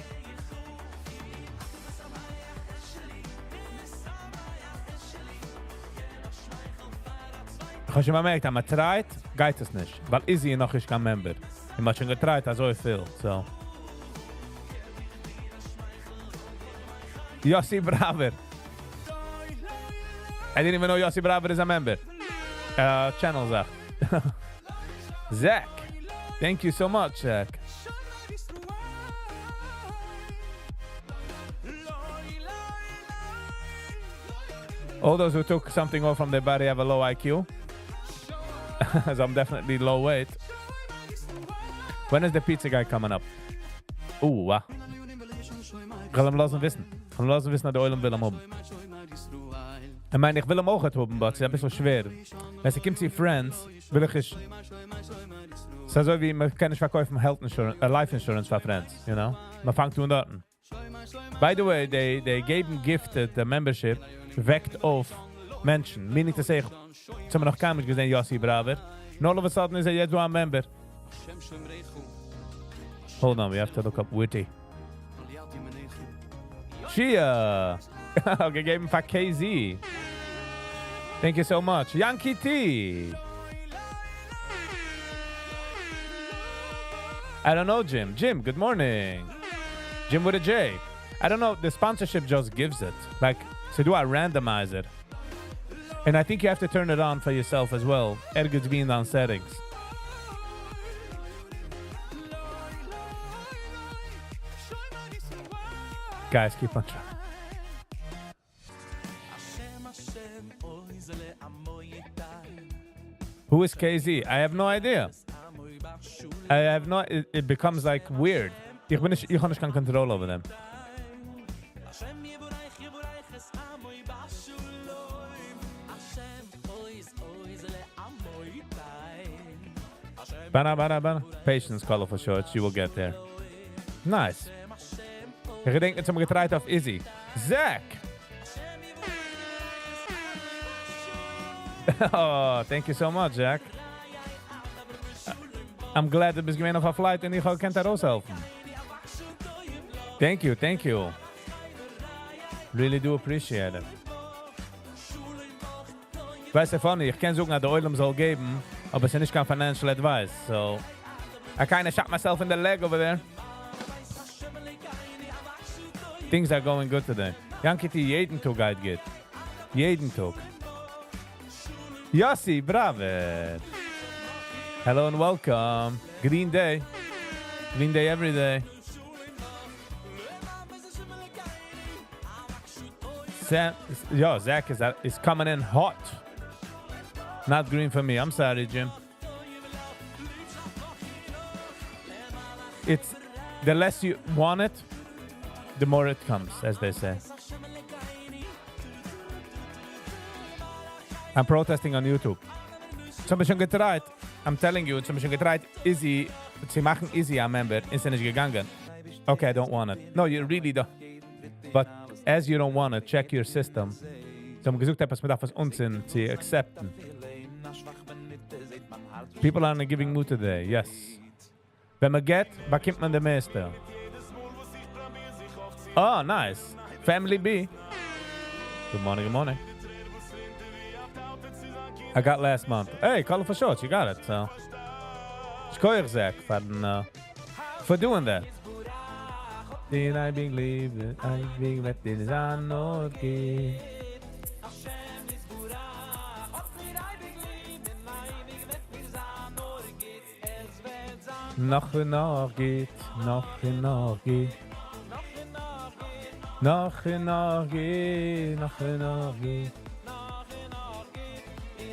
Ich habe schon mal gemerkt, wenn man tryt, geht es nicht. Weil Izzy noch ist kein Member. Ich habe schon getryt, also viel. So. Yossi Braver. I didn't even know Yossi Braver is a member. Channel Zach. Zach. Thank you so much, Zach. All those who took something off from their body have a low IQ. As I'm definitely low weight. When is the pizza guy coming up? Ooh, wow. Ich will ihm lassen wissen. Ich will ihm lassen wissen, dass der Eulen will ihm haben. Ich meine, ich will ihm auch haben, aber es ist ein bisschen schwer. Wenn es kommt zu Friends, will ich es... Es ist so wie, man kann nicht verkaufen Life Insurance für Friends, you know? Man fängt an dort. By the way, they gave him gifted the membership, weckt auf Menschen. Meaning to say, jetzt haben wir noch kein Mensch gesehen, Yossi Braver. And all of a sudden is jetzt ein Member. Hold on, we have to look up Witty. Shia! Gegeben für KZ. Thank you so much. Yankee T. I don't know, Jim. Jim, good morning. Jim with a J. I don't know. The sponsorship just gives it. Like, so do I randomize it? And I think you have to turn it on for yourself as well. Ergens being on settings. Guys, keep on trying. Who is KZ? I have no idea. I have no... It becomes like weird. Ich habe nicht keine Control over them. Bana. Patience, color for shorts. You will get there. Nice. Ich denke, jetzt haben wir getreit auf Izzy. Zach! Oh, thank you so much, Zach. I'm glad that bist gewesen auf a flight und ich kann dir raushelfen. Thank you. Really do appreciate it. Weißt du, funny, ich kann sagen, dass der Oilem soll geben, aber es ist nicht kein financial advice, so I kind of shot myself in the leg over there. Things are going good today. Yankee T, jeden Tag geht. Jeden Tag. Yossi, bravo. Hello and welcome. Green Day. Green Day every day. Zach is coming in hot. Not green for me. I'm sorry, Jim. It's the less you want it, the more it comes, as they say. I'm protesting on YouTube. Zum Beispiel getreit. I'm telling you, zum Beispiel getreit, Izzy, sie machen Izzy a member, ist nicht gegangen. Okay, I don't want it. No, you really don't. But as you don't want it, check your system. So haben gesagt, etwas mit etwas Unsinn zu accepten. People are in a giving mood today, yes. Wenn man geht, bekommt man den meiste. Oh, nice. Family B. Good morning. I got last month. Hey, color for shorts, you got it. So, Shkoyer Zach for doing that. Did I believe that I think that it is okay? Noch geht.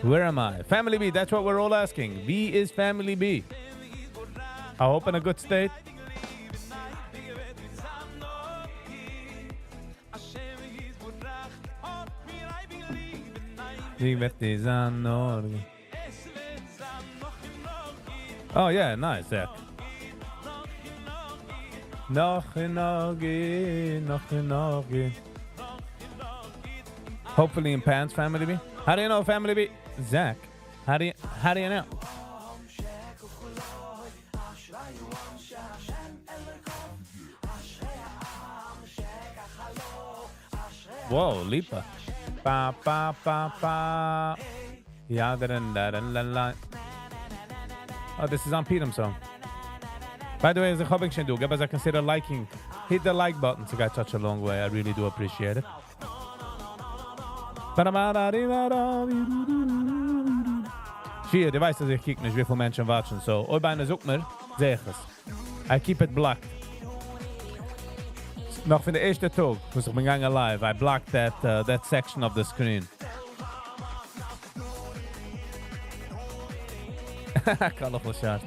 Where am I? Family B, that's what we're all asking. B is Family B. I hope in a good state. Oh yeah, nice, Zach. Hopefully in pants, Family B. How do you know, Family B? Zach, how do you know? Whoa, Lipa. Pa pa pa pa. Yeah, da. Oh, this is on Peter's song. By the way, as a hobby can do, guys, I consider liking. Hit the like button to get such a long way. I really do appreciate it. Shia, du weißt, dass ich kiek nicht, wie viele Menschen watchen. So, oi beine sucht mir, seh ich es. I keep it blocked. Noch von der ersten Tag, was ich bin gegangen live, I blocked that section of the screen. Colorful shots.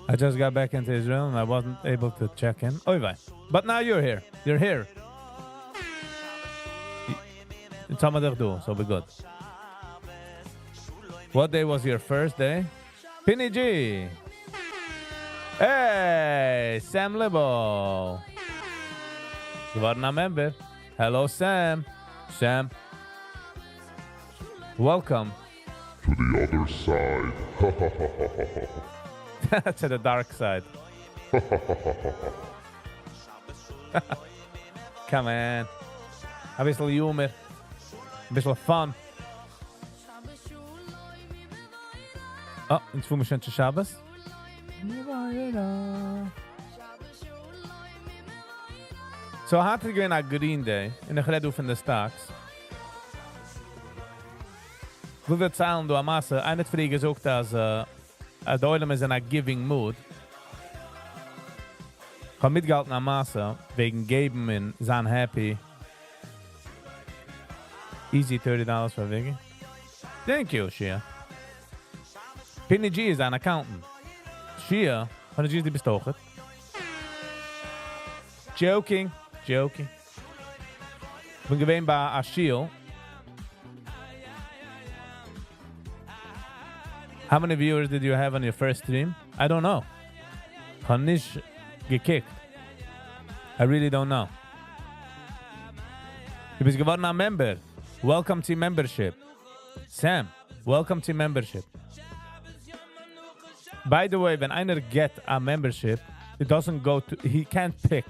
I just got back into Israel and I wasn't able to check in. Oy, but now you're here. You're here. It's do, so be good. What day was your first day? Pinny G. Hey, Sam Libo. You are a member. Hello, Sam. Sam. Welcome. To the other side. To the dark side. Come on. Ein bisschen Humor. Ein bisschen Fun. Oh, jetzt fuhren wir schon zu Shabbos. So hat ich gewinnt ein Green Day. Und ich rede auf in den Stocks. Wo wir zahlen, du am Masse, eine Frage gesagt, dass die Oilem ist in a giving mood. Ich habe mitgehalten am Masse, wegen Geben und sein Happy. Easy $30 für Viggy. Thank you, Shia. Penny G ist ein Accountant. Shia, Penny G ist die bestochen. Joking. Ich bin gewesen bei Aschiel. How many viewers did you have on your first stream? I don't know. Ich habe nicht gekickt. I really don't know. Du bist geworden ein Member. Welcome to membership. Sam, welcome to membership. By the way, when einer get a membership, it doesn't go to, he can't pick.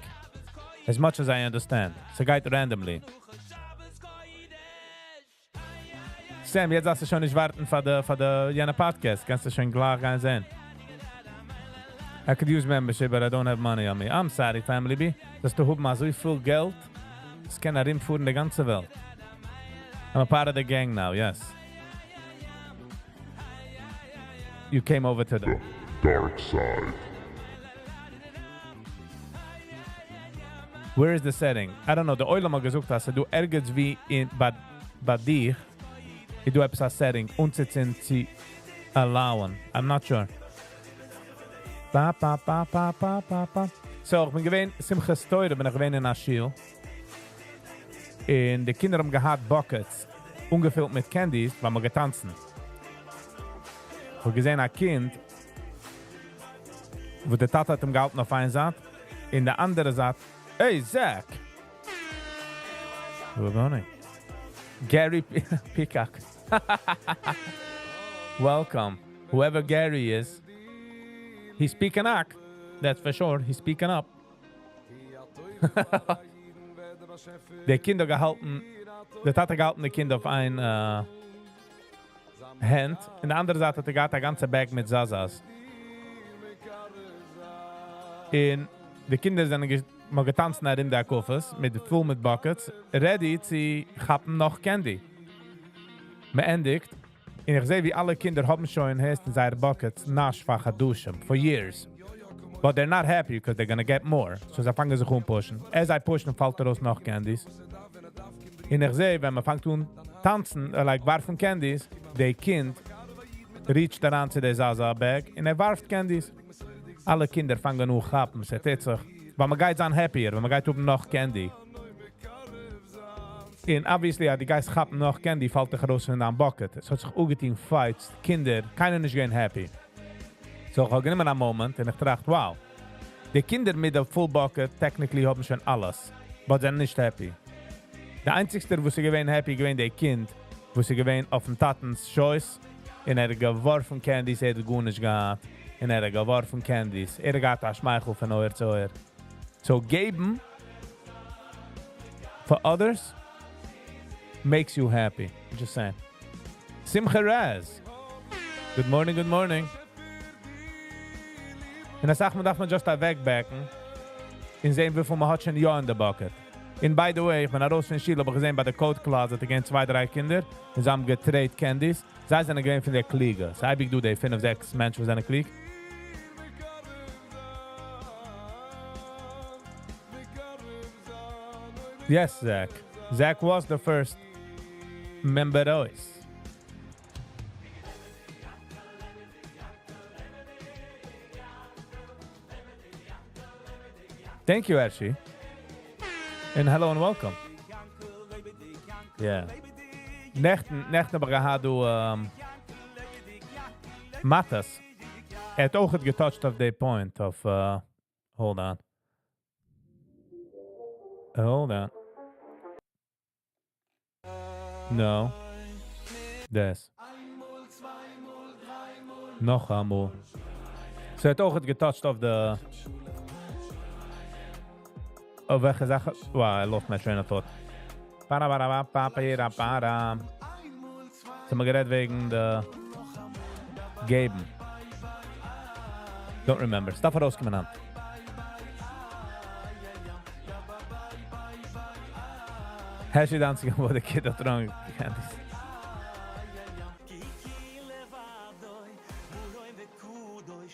As much as I understand. So geht randomly. Sam, jetzt hast du schon nicht warten für the jene Podcast. Kannst du schon gleich gehen sehen. I could use membership, but I don't have money on me. I'm sorry, Family B. Dass du mal so viel Geld, das kann rimfuhren die ganze Welt. I'm a part of the gang now, yes. You came over to the dark side. Where is the setting? I don't know. The Oilem hat gesucht, dass du ergens wie bei dir, du etwas als Setting, umzuziehen, zu allowen. I'm not sure. So, ich bin gewähnt, Simcha Steure, bin ich gewähnt in Aschiel. Und die Kinder haben gehad Buckets, ungefüllt mit Candies, weil wir getanzen. Ich habe gesehen, ein Kind, wo der Tat hat ihm gehalten auf einen Saat, in der andere Saat, hey, Zach! Good morning. Gary Peacock. Welcome. Whoever Gary is, he's speaking up. That's for sure. He's speaking up. Der Kinder gehalten, der Tat gehalten, der Kind auf ein Hand. In der andere Seite hat er gehabt, ein ganzer Bag mit Zazas. Und die Kinder sind mal getanzt nach in der Koffers, voll mit Buckets, ready, sie haben noch Candy. Me endigt, und ich sehe, wie alle Kinder haben schon in seine Buckets naschwache duschen, for years. But they're not happy because they're gonna get more. So sie fangen sich pushen. As I pushen, fällt raus noch Candies. Und ich sehe, wenn man fängt an tanzen, like warfen Candies, der Kind reacht daran zu der Zaza-Bag und warft Candies. Alle Kinder fangen an chappen, sie tät sich. Weil man geht dann happier, wenn man geht noch Candy. Und obviously, ja, die Geist chappen noch Candy, fällt sich raus in einem Bucket. Es hat sich ungetein fights, Kinder, keiner nicht gehen happy. So, ich habe immer einen Moment und ich dachte, wow, die Kinder mit der Full Bucket technically haben schon alles, aber sie sind nicht happy. Der einzigste, wo sie gewähnt happy, gewähnt der Kind, wo sie gewähnt auf dem Tatens Choice, und geworfen Candies, gut nicht gehabt, und geworfen Candies, gehabt ein Schmeichel von euer zu euer. So, geben for others makes you happy. I'm just saying. Simcha Raz. Good morning, good morning. Und dann sagt man, darf man just wegbacken und sehen, wie viel man hat schon ja in der Bucket. And by the way, ich bin raus von Schiel, aber gesehen bei der Code Closet, da gehen 2, 3 Kinder, und sie haben getrade Candies. Sie sind gewähnt von der Kliege. So, ich do die 5, 6 Menschen von seiner Kliege. Yes, Zach. Zach was the first member always. Thank you, Archie. And hello and welcome. Yeah. Nechten aber gehad du Matas. Het ook het getouched of the point of hold on. Hold on. No. Des. Nog einmal. So het ook het getouched of the auf welche Sache? Wow, I lost my train of thought. Para. Sind wir geredet wegen der Geben. Don't remember. Stuff rauskommen an. Hast du die einzige, wo der Kid hat dran gekannt ist?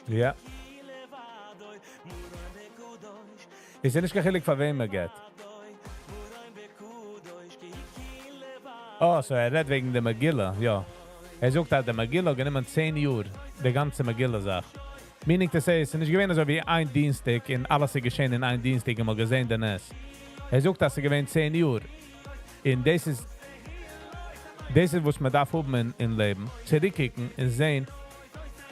Ja. Ich sehe nicht gechillig, von wem er geht. Oh, so er redet wegen der Megillah, ja. Er sagt halt, der Megillah genommen 10 Uhr, die ganze Megillah-Sache. Meaning to say, es ist nicht gewesen, so wie ein Dienstag, in alles ist geschehen in ein Dienstag, immer gesehen, denn es. Er sagt, dass er gewinnt 10 Uhr. Und das ist, was man darf haben im Leben. Zurückkicken und sehen,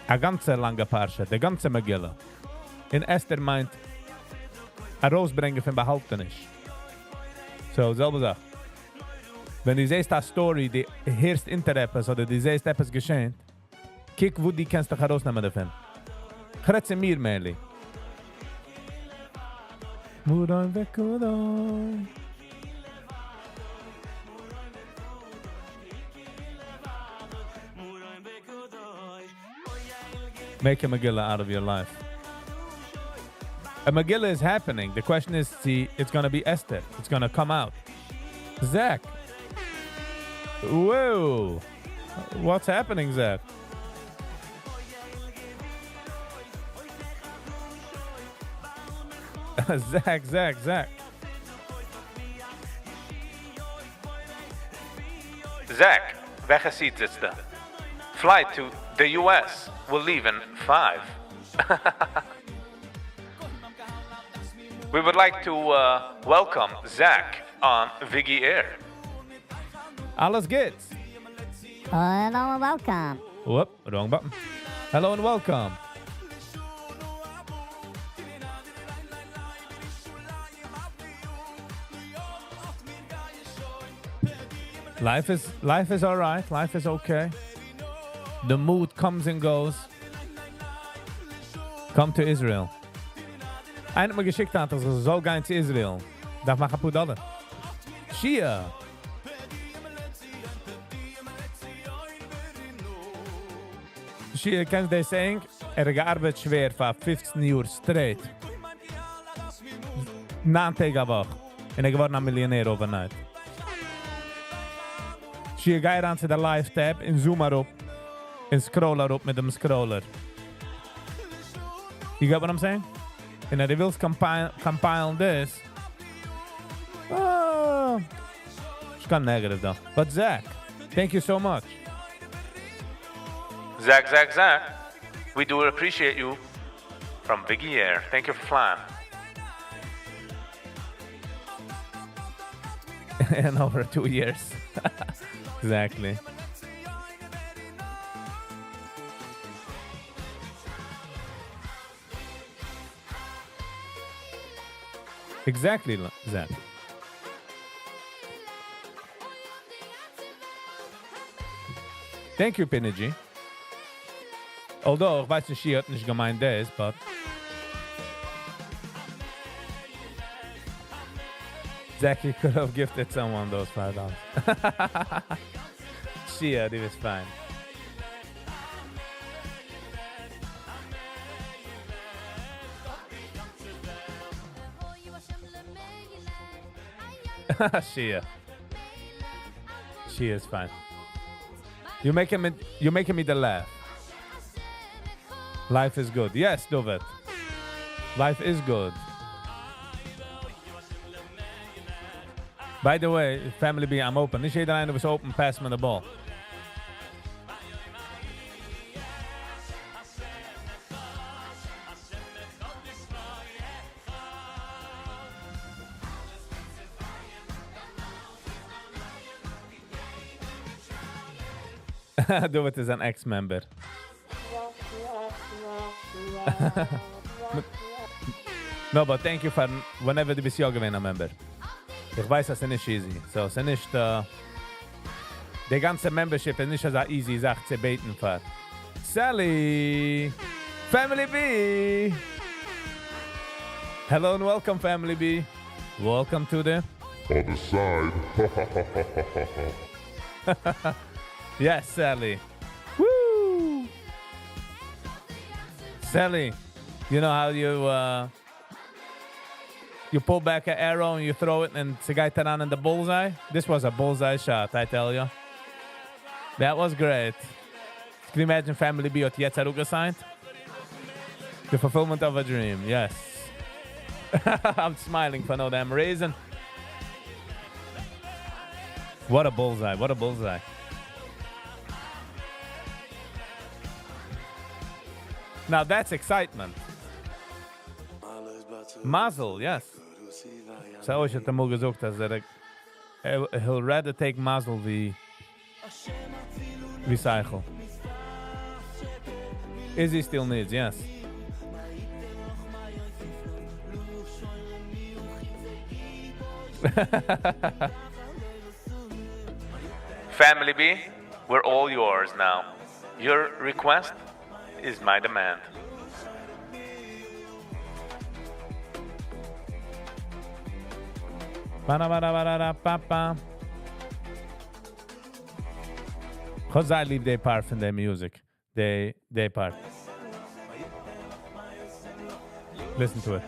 eine ganze lange Parche, der ganze Megillah. Und Esther meint, herausbringen von Behalten ist. So, selbe Sache. Wenn du siehst eine Story, die erst inter etwas oder du siehst etwas geschehen, kick, wo die kannst du herausnehmen davon. Gretze mir, Meli. Make a Megillah out of your life. A Megillah is happening. The question is, it's going to be Esther. It's going to come out. Zach. Whoa. What's happening, Zach? Zach. Zach, welche seat sitzt da? Flight to the US will leave in 5. We would like to welcome Zach on Viggy Air. Alles geht's. Hello and welcome. Whoop, wrong button. Hello and welcome. Life is all right. Life is okay. The mood comes and goes. Come to Israel. Einer hat mir geschickt, dass er soll gehen zu Israel. Darf man kaputt alle. Shia. Shia, kennst du das sagen? Gearbeitet schwer für 15 Uhr straight. 9 Tage a Woche. Und geworden ein Millionär overnight. Shia, geh ran zu der Live-Tab und zoom up. Und scroll up mit dem Scroller. You get what I'm saying? And the wills compile this. Oh, it's kind of negative though. But Zach, thank you so much. Zach, we do appreciate you from Viggy Air. Thank you for flying. In over 2 years. Exactly. Exactly, Zach. Thank you, Pinergy. Although, ich weiß nicht, sie hat nicht gemeint das, but... Zach, you could have gifted someone those $5. Shia, it was fine. Shia is fine. You're making me the laugh. Life is good. Yes, Dovet. Life is good. By the way, Family B, I'm open. Nicht jeder eine was open, pass me the ball. Dovet is an ex-member. No, but thank you for whenever du bist ja gewesen, Member. Ich weiß, das ist nicht easy. So, es ist nicht, die ganze Membership ist nicht so easy, Sache zu beten für. Sally! Family B! Hello and welcome, Family B. Welcome to the other side. Yes, Sally. Woo! Sally, you know how you pull back an arrow and you throw it and it's a guy turn on in the bullseye? This was a bullseye shot, I tell you. That was great. Can you imagine Family B at Yetzaruga signed? The fulfillment of a dream, yes. I'm smiling for no damn reason. What a bullseye, what a bullseye. Now that's excitement. Mazel, yes. So is het hem al gezegd dat he'll rather take mazel wie cycle. Izzy still needs, yes. Family B, we're all yours now. Your request is my demand. Ba-da-ba-da-ba-da-ba-ba. Because I leave their part from their music. They part. Listen to it.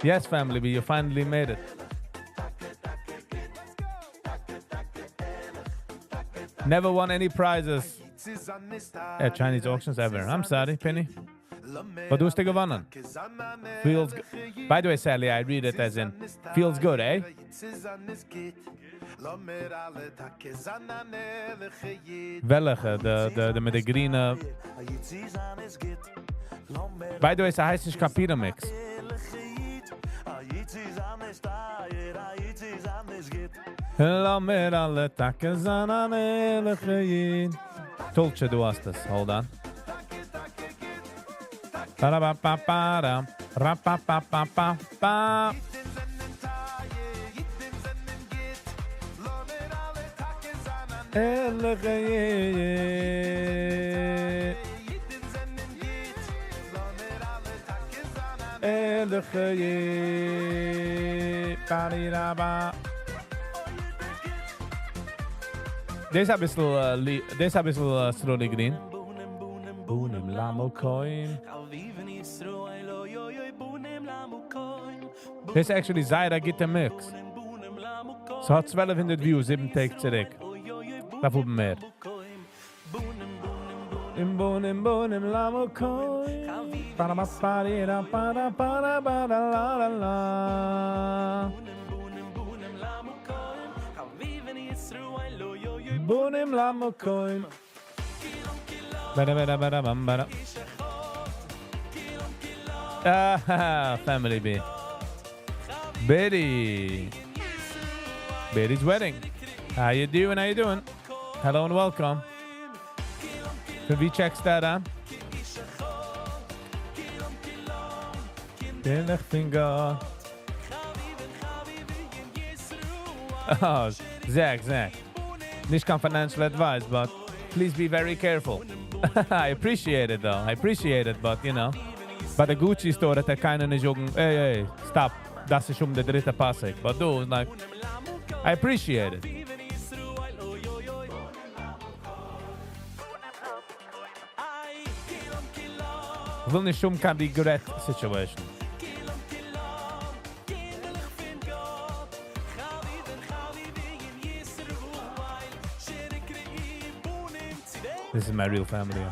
Yes, Family B, you finally made it. Never won any prizes at Chinese auctions ever. I'm sorry, Penny. But who's the gewonnen? Feels good. By the way, Sally, I read it as in feels good, eh? Welche? The mit der green. By the way, es heißt nicht Kapira-Mix. Lass alle Tage sein an ehrliche Jid. Tulche, du hast es. Hold on. Ba-da-ba-ba-ba-da. Ra-pa-pa-pa-pa-pa. Ehrliche Jid. Ehrliche Jid. Ba-di-da-ba. Deze is een beetje Strolly Green. Boenim Lamo Coin. This is actually Zaira Gitter Mix. Ze had 1200 views, 7 takes terug. Daarvoor meer. Boenim Lamo Coin. Para-ba-pa-di-da-para-para-ba-da-la-la-la. Boenim Lamo Coin. Bada-bada-bada-bam-bada. Ah, Family B. Betty. Betty's wedding. How you doing? How you doing? Hello and welcome. Can we check that out? Finger. Oh, Zach. Nicht financial advice, but please be very careful. I appreciate it though. I appreciate it, but you know. Bei der Gucci Store hat keiner nicht sagen, hey, stop. Das ist der dritte Passig. But do, like, I appreciate it. Ich will nicht kann die Regret-Situation. This is my real family.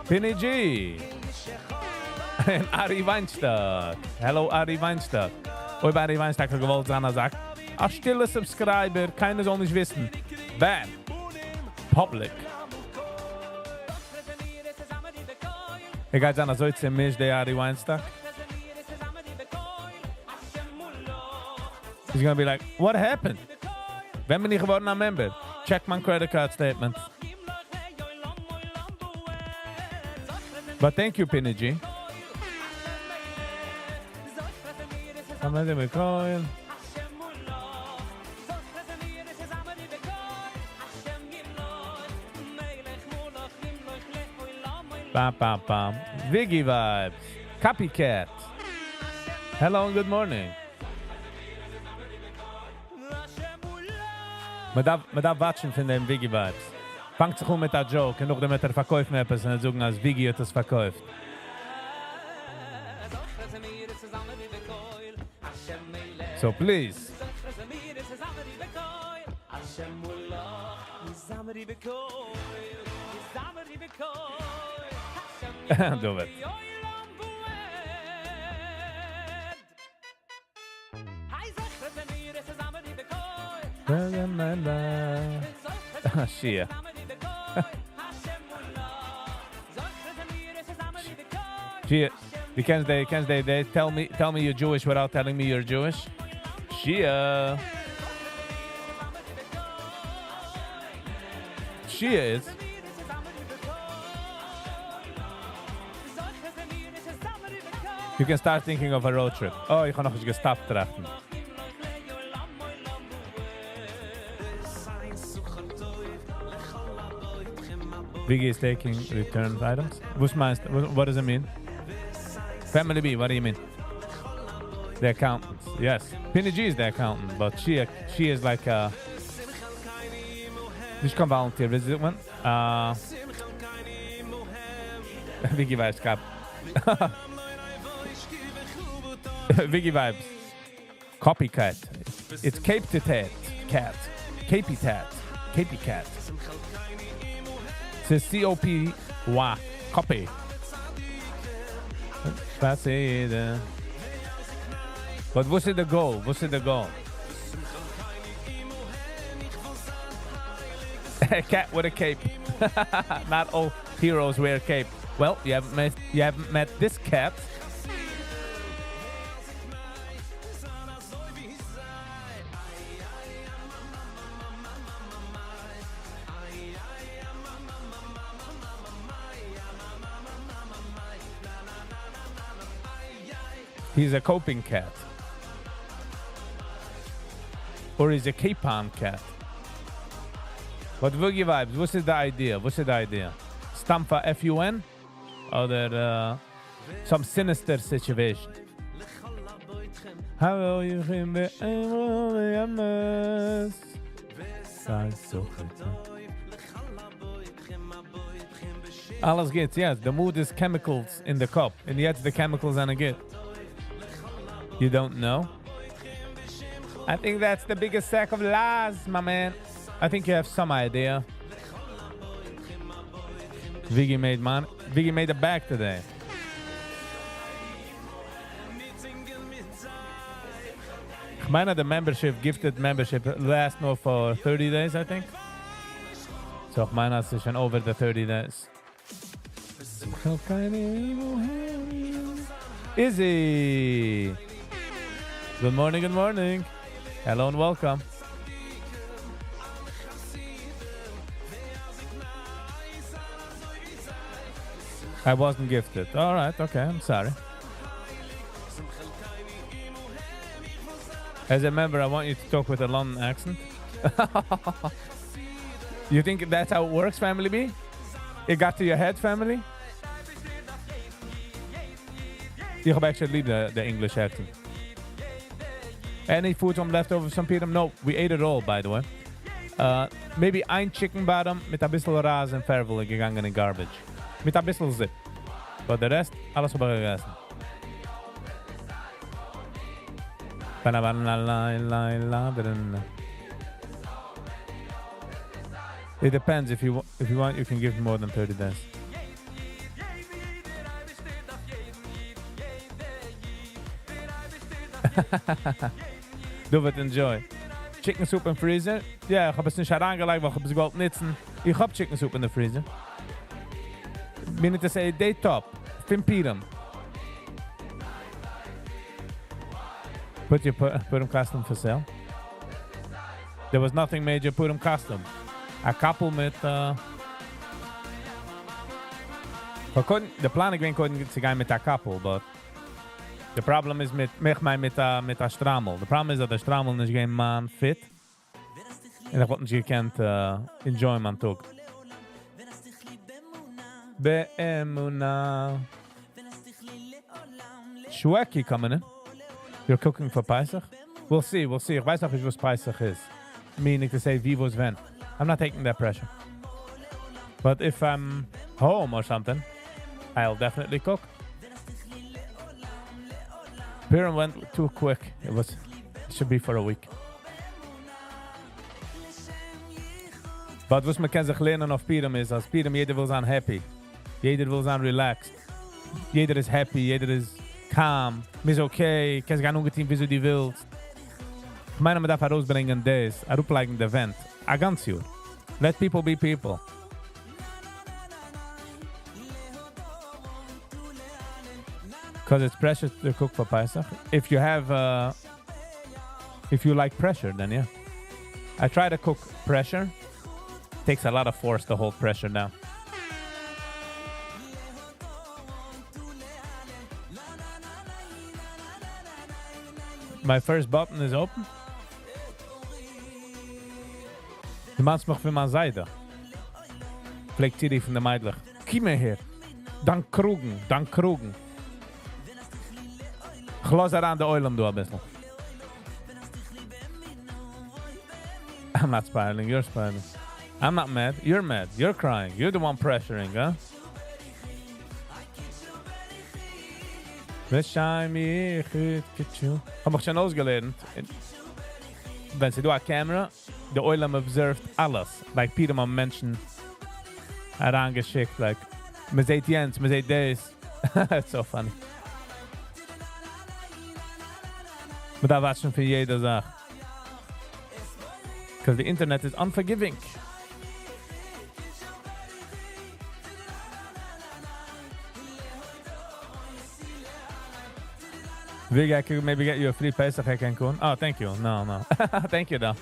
Penny G. And Ari Weinstock. Hello, Ari Weinstock. Oi, bei Ari Weinstock hat gewollt sein, sagt, a stille Subscriber, keiner soll nicht wissen. Bam. Public. Ich gehe sagen, so ist mich, der Ari Weinstock. He's gonna be like, what happened? Wenn bin ich geworden ein Member? Check my credit card statement. But thank you, Penny G. Samedi Bekoil. Bam, bam, bam. Viggy vibes. Copycat. Hello and good morning. Man darf watschen von den Viggy vibes. Fangt sich mit der Joke und noch damit verkauft mir etwas und sagen, als Viggy hat es verkauft. So please. Do it. Shia. Shia. They tell me you're Jewish without telling me you're Jewish. Shia. Shia is. You can start thinking of a road trip. Oh, ich habe noch gestoppt trachten. Viggy is taking returned items. What does it mean? Family B, what do you mean? The accountant. Yes. Penny G is the accountant, but she is like a... This can volunteer visit one. Viggy vibes, cap. Viggy vibes. Copycat. It's Cape to Tat. Cat. Capey Tat. Capey Cat. It says C-O-P-Y. Copy. That's it. But what's the goal? A cat with a cape. Not all heroes wear cape. Well, you haven't met this cat. He's a coping cat. Or he's a capon cat. But Viggy vibes, what's the idea? Stampa F-U-N? Or there some sinister situation? How you Alles geht, yes. The mood is chemicals in the cup. And yet the chemicals and a get. You don't know? I think that's the biggest sack of lies, my man. I think you have some idea. Viggy made a bag today. Ich meine, the gifted membership lasts nur for 30 days, I think. So ich meine, es ist schon over the 30 days. Izzy! Good morning. Hello and welcome. I wasn't gifted. All right, okay, I'm sorry. As a member, I want you to talk with a London accent. You think that's how it works, Family B? It got to your head, family? You have actually the English accent. Any food left over from Peter? No, we ate it all, by the way. Maybe ein chicken bottom mit a bissl Rasen Fervel gegangen in garbage. Mit a bissl Zip. But the rest, alles über gegessen. It depends. If you want, you can give more than 30 days. Do it, enjoy. Chicken soup in freezer? Ja, ich habe es nicht herangelegt, weil ich es gewollt nutzen. Ich habe Chicken soup in the freezer. Meaning to say, they top. Pimpiram. Put them custom for sale. There was nothing major, put them custom. A couple mit... The plan again couldn't get to guy with a couple, but... The problem is mit a Strammel. The problem is that the Strammel is game man fit. And ich wollte nicht gekannt enjoy man Tag. Be'emuna. Shweki coming in. You're cooking for Pesach? We'll see. Ich weiß noch nicht, was Pesach is. Meaning to say, wie was when. I'm not taking that pressure. But if I'm home or something, I'll definitely cook. Purim went too quick. It should be for a week. But was man kann sich lernen auf Purim ist, als Purim jeder will sein happy. Jeder will sein relaxed. Jeder ist happy, jeder ist calm. Man ist okay, kannst gar nicht ungetein, wie du die willst. Ich meine, man darf herausbringen das, herausbleiben der Event. A ganz Jahr. Let people be people. Because it's pressure to cook for Pesach. If you like pressure, then yeah. I try to cook pressure. Takes a lot of force to hold pressure down. My first button is open. Du machst mich für meine Seite. Fliegt Tiri von der Meidlich. Komm her. Dann krugen. Ich lasse an der Eulam, du ein bisschen. I'm not spiraling, you're spiraling. I'm not mad, you're mad. You're crying. You're the one pressuring, huh? Hab ich schon ausgelernt. Wenn sie do a camera, the Eulam observed alles. Like Peter man Menschen herangeschickt, like, man sieht Jens, man sieht das. It's so funny. Aber da watschen für jede Sache. Because the internet is unforgiving. Viggy, I could maybe get you a free Pesach, I can go. Oh, thank you. No. Thank you, though.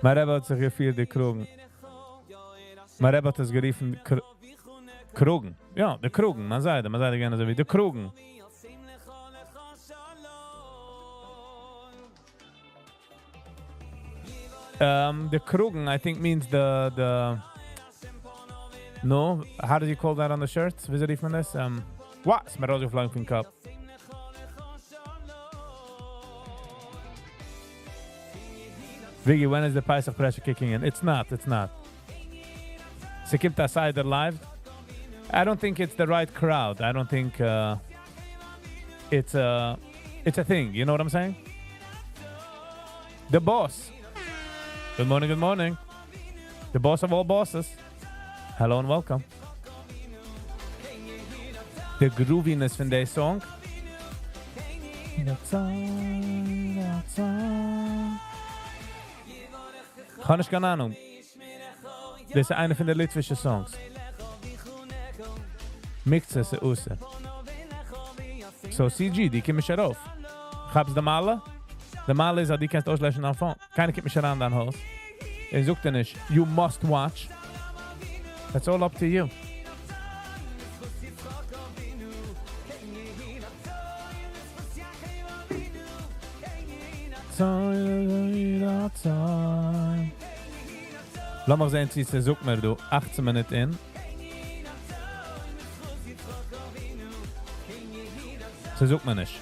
Mein Rebbe hat sich gefühlt, die Krugen. Mein Rebbe hat es geriefen, Krugen. Ja, die Krugen. Man sagt gerne so wie, die Krugen. The Krugen, I think, means the no, how do you call that on the shirts? Wie rief man das? What? Ist mir rausgeflogen vom Kopf. Viggy, when is the Pesach pressure kicking in? It's not. Se gibt das Cider live. I don't think it's the right crowd. I don't think it's a thing. You know what I'm saying? The boss. Good morning. The boss of all bosses. Hello and welcome. The grooviness von der Song. Kann ich keine Ahnung. Das ist eine von der litwischen Songs. Mixen sie aus. So CG, die kommen schon rauf. Ich hab's der Maler. Der Maler ist, die kannst du auslöschen am Phone. Keiner kommt mich schon an dein Haus. Sucht dir nicht. You must watch. That's all up to you. Lass mal sehen, sie sucht mir, du. 18 Minuten in. Sie sucht mir nicht.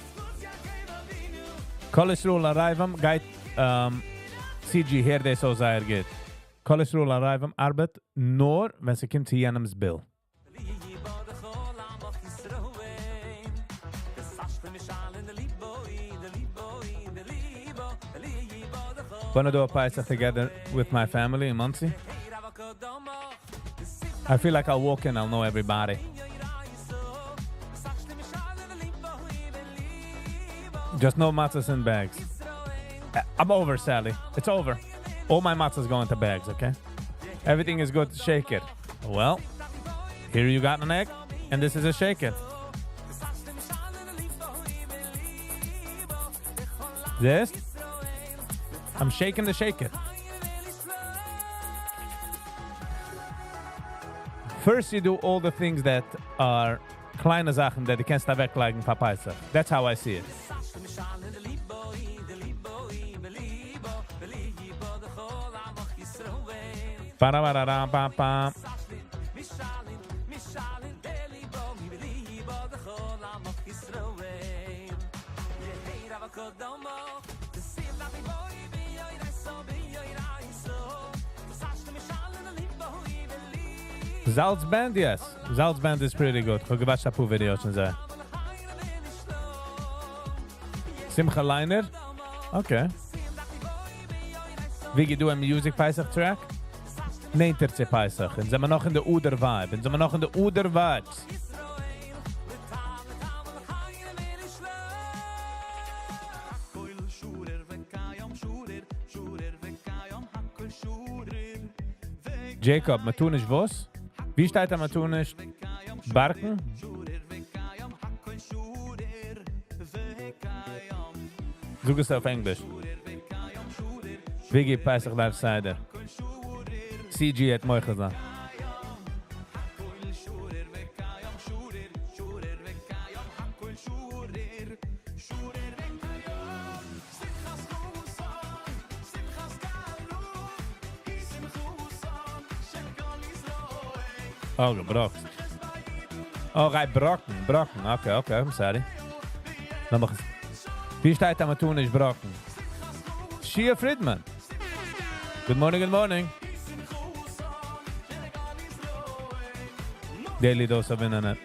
Cholesterol arrivam, geht, CG, her der so sei geht. Cholesterol arrivam, arbeit nur, wenn sie kommt zu jenems Bill. Wanna do a Pesach together with my family in Muncie? I feel like I'll walk in, I'll know everybody. Just no matzahs in bags. I'm over, Sally. It's over. All my matzahs go into bags, okay? Everything is good. Shake it. Well, here you got an egg, and this is a shake it. This, I'm shaking the shake it. First, you do all the things that are kleine Sachen, die du kannst da weglegen von Pesach. That's how I see it. Ba-da-ba-da-da-ba-ba. Salz Band, yes. Salz Band is pretty good. Ich habe gewatcht ein paar Videos und so. Simcha Liner? Okay. Viggy, du ein Music Pesach Track? Nein, terze Pesach. Und sind wir noch in der Uder Vibe. Und sind wir noch in der Uder Vibes. Jacob, man tun nicht was? Wie steht da, man tun nicht? Barken? Zoek es auf Englisch. Viggy Pesach Live Cider. CG hat mooi gedaan. Oh, gebrokt. Oh, hij brokken. Okay, I'm sorry. Dan mag eens. Wie staat daar maar toen is brokken? Shia Friedman. Good morning. Daily dose of internet.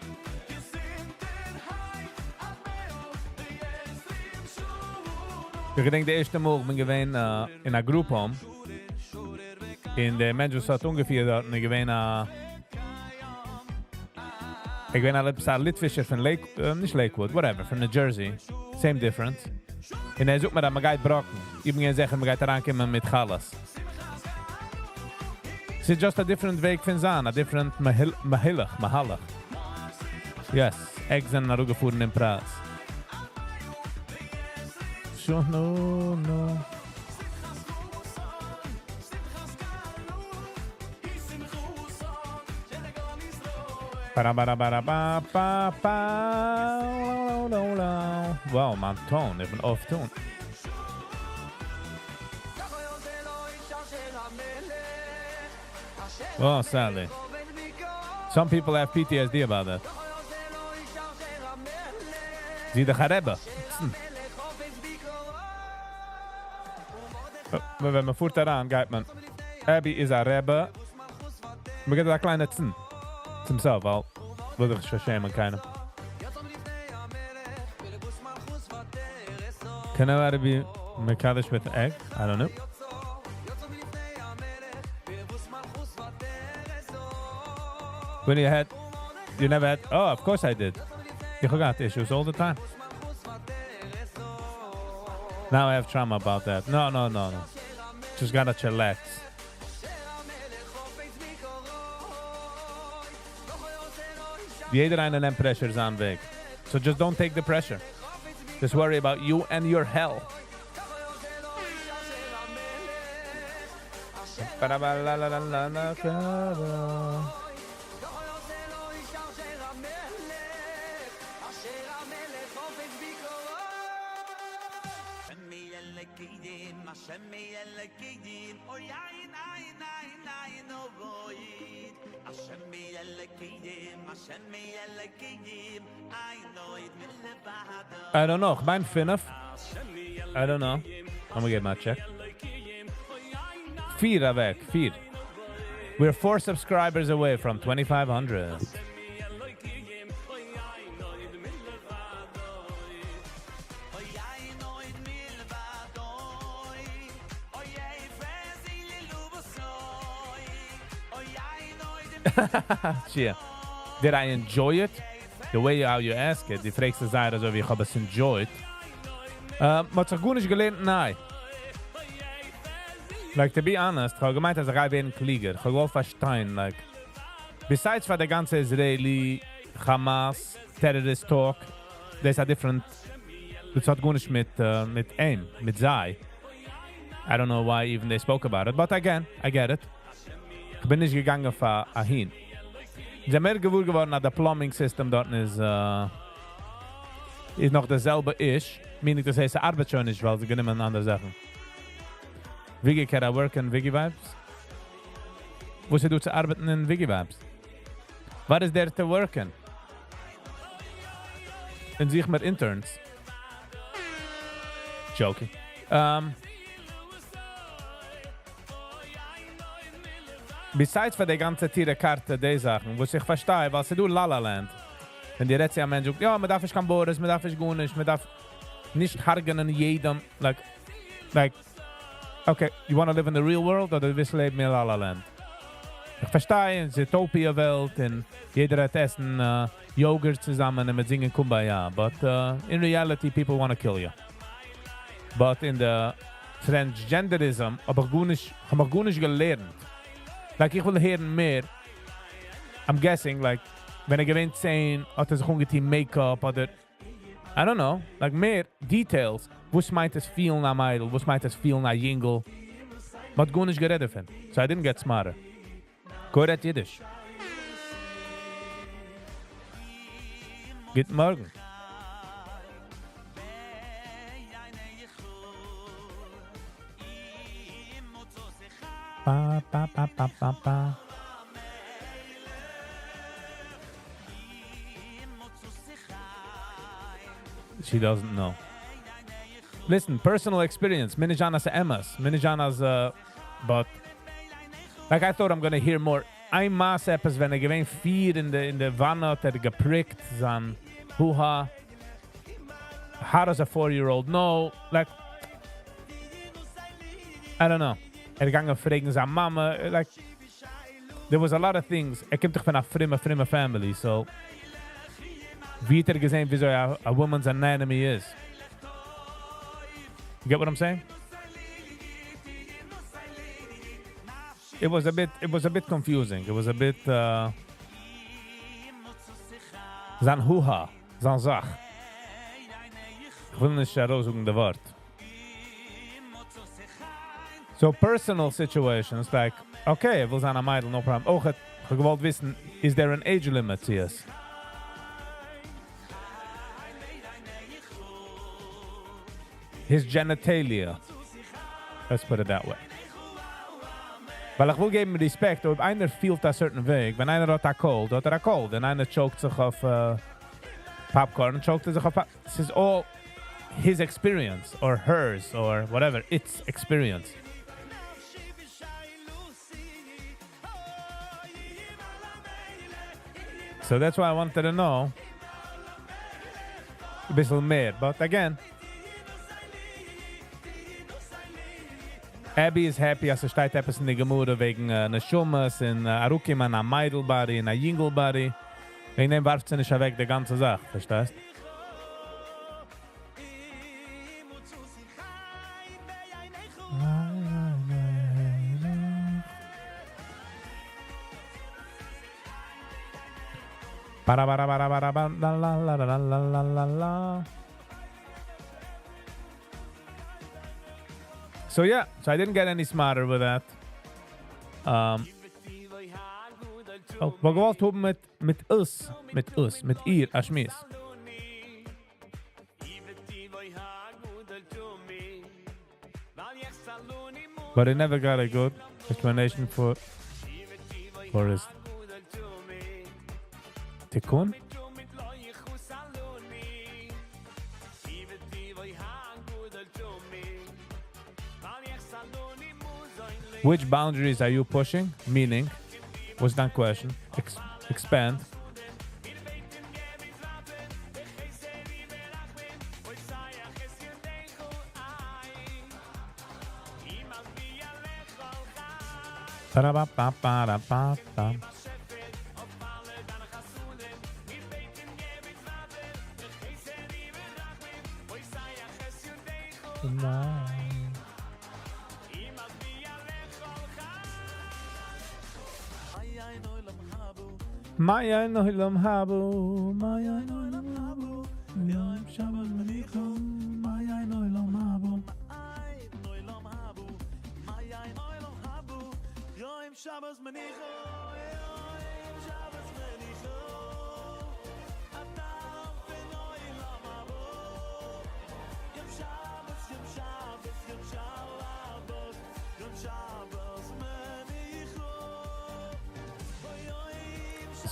Ik denk de eerste morgen ben geweest in een groep home. In de mensen zat ongeveer dat ik geweest ik ben al een Litvischer van niet Lakewood, whatever, van New Jersey. Same difference. En hij zoekt me dat me gaat brokken. Ik ben gaan zeggen, me gaat eraan komen met galas. Het is just a different week van zaan, a different mahalach. Yes, eggs zijn naar gevoerd in praat. Zo, no. Wow, mijn toon, even off-toon. Oh, sadly. Some people have PTSD about that. Zie de Garebe. Wenn man voert eraan, gaat man. Abby is a Rebbe. We gaan een kleine zin. Himself, al wil ik schämen keinem. Can I be Mekadosh with egg? I don't know. When you never had, oh, of course I did. You got issues all the time. Now I have trauma about that. No. Just gotta chillax. Jeder eine nimmt pressures on weg. So just don't take the pressure. Just worry about you and your hell. I don't know. Mine Finnef. I don't know. I'm gonna get my check. 4 weg. 4. We're 4 subscribers away from 2,500. Shia. Did I enjoy it? The way how you ask it, die vreegste zei alsof je het enjoyed. Maar het is goed niet geleerd, nee. Like, to be honest, ich habe gemeint, dass ich ein Krieger. Ich habe verstehen, like, besides for the ganze Israeli, Hamas, terrorist talk, there's a different, das hat gut nicht mit aim, mit Zai. I don't know why even they spoke about it, but again, I get it. Ich bin nicht gegangen für Ahin. Sie mehr gewohnt geworden, dass der Plumbing System dort ist noch dasselbe ist. Meaning, das heißt, Arbeit schon nicht, weil sie gehen immer andere Sachen. Viggy, can I work in Viggy Vibes? Wo sie zu arbeiten in Viggy Vibes? What is there to work in? In sich mit Interns. Joking. Besides für die ganze Tiere-Karte, die Sachen, wo ich verstehe, weil sie do La La Land. Wenn die Rätsel am Ende sagt, ja, man darf nicht kein Boris, man darf nicht gut nicht, man darf nicht hargen an jedem, like, okay, you want to live in the real world, oder willst du leben in La La Land? Ich verstehe, es ist eine Utopia-Welt, und jeder hat essen Joghurt zusammen und mit singen Kumbaya, but in reality, people want to kill you. But in the Transgenderism, habe ich gut nicht gelernt. Like, ich will hören mehr. I'm guessing, like, wenn gewinnt sehen, hat sich ungetein Make-up, oder, I don't know, like, mehr Details. Was meint es viel nach Meidl, was meint es viel nach Jingle. Was gut nicht geredet von. So I didn't get smarter. Korrekt Yiddish. Guten Morgen. Pa, pa, pa, pa, pa, pa. She doesn't know. Listen, personal experience. Minijanas Emmas. Minijanas, but like I thought I'm gonna hear more. Ein Maß etwas, wenn gewinnt 4 in der Wanne hat geprickt, sein Huha. How does a 4-year-old know? Like, I don't know. Gegangen fragen seine Mama. Like, there was a lot of things. Kommt doch von einer fremde family, so. Wie hat gesehen, wieso a woman's anatomy is? You get what I'm saying? It was a bit confusing. It was a bit Zan Huha, Zan Sach. Ich will nicht heraussuchen das Wort. So personal situations, like, okay, ich will sein am Idol, no problem. Auch ich gewollt wissen, is there an age limit to this? His genitalia. Let's put it that way. Weil ich will geben Respekt, ob einer fühlt a certain Weg, wenn einer hat a cold, wenn einer choked sich auf Popcorn, choked sich auf Popcorn. This is all his experience, or hers, or whatever, its experience. So that's why I wanted to know a bisschen mehr, but again, Abby is happy, als steht etwas in die Gemüse wegen einer Schummes, in Arukim, einer Meidl-Body, einer Jingle-Body. Wegen dem warft sie nicht weg die ganze Sache, verstehst? So yeah, so I didn't get any smarter with that. Wir gewollt haben mit ihr, Ashmis. But I never got a good explanation for his tikkun. Which boundaries are you pushing? Meaning, what's that question? Expand. Ba-da-ba-ba-ba-da-ba-ba. Maya no hilam habu, Maya no hilam habu, Yom Shabbat Menichom, Maya no hilam habu, Maya no hilam habu, Yom Shabbat Menichom, Yom Shabbat Menichom.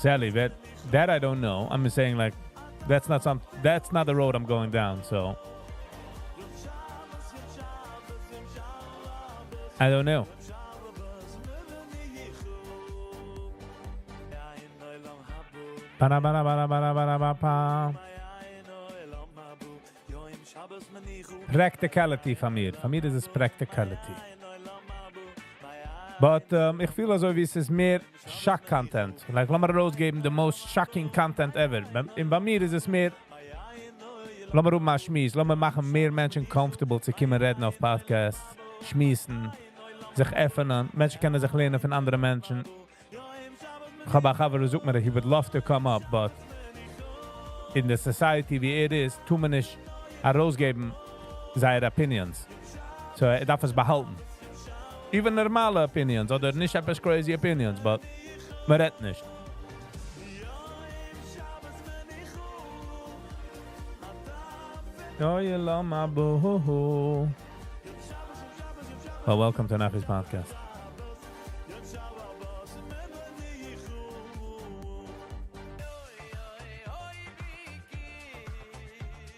Sally, that I don't know. I'm saying like that's not the road I'm going down, so I don't know. Practicality von mir. Von mir ist es Practicality. But ich fühle also, wie es ist mehr Shock-Content. Like, lass mal rausgeben, the most shocking content ever. Bei mir ist es mehr, lass mal mal schmissen. Lass mal machen mehr Menschen comfortable zu kommen reden auf Podcasts, schmissen, sich öffnen. Menschen können sich lernen von anderen Menschen. Ich habe auch versucht, he would love to come up, but in the society wie ist, tun wir nicht herausgeben seine Opinions. So, darf es behalten. Even normale opinions, oder nicht etwas crazy opinions, but man redet nicht. Oh, you love my boo. Well, welcome to Nafi's podcast.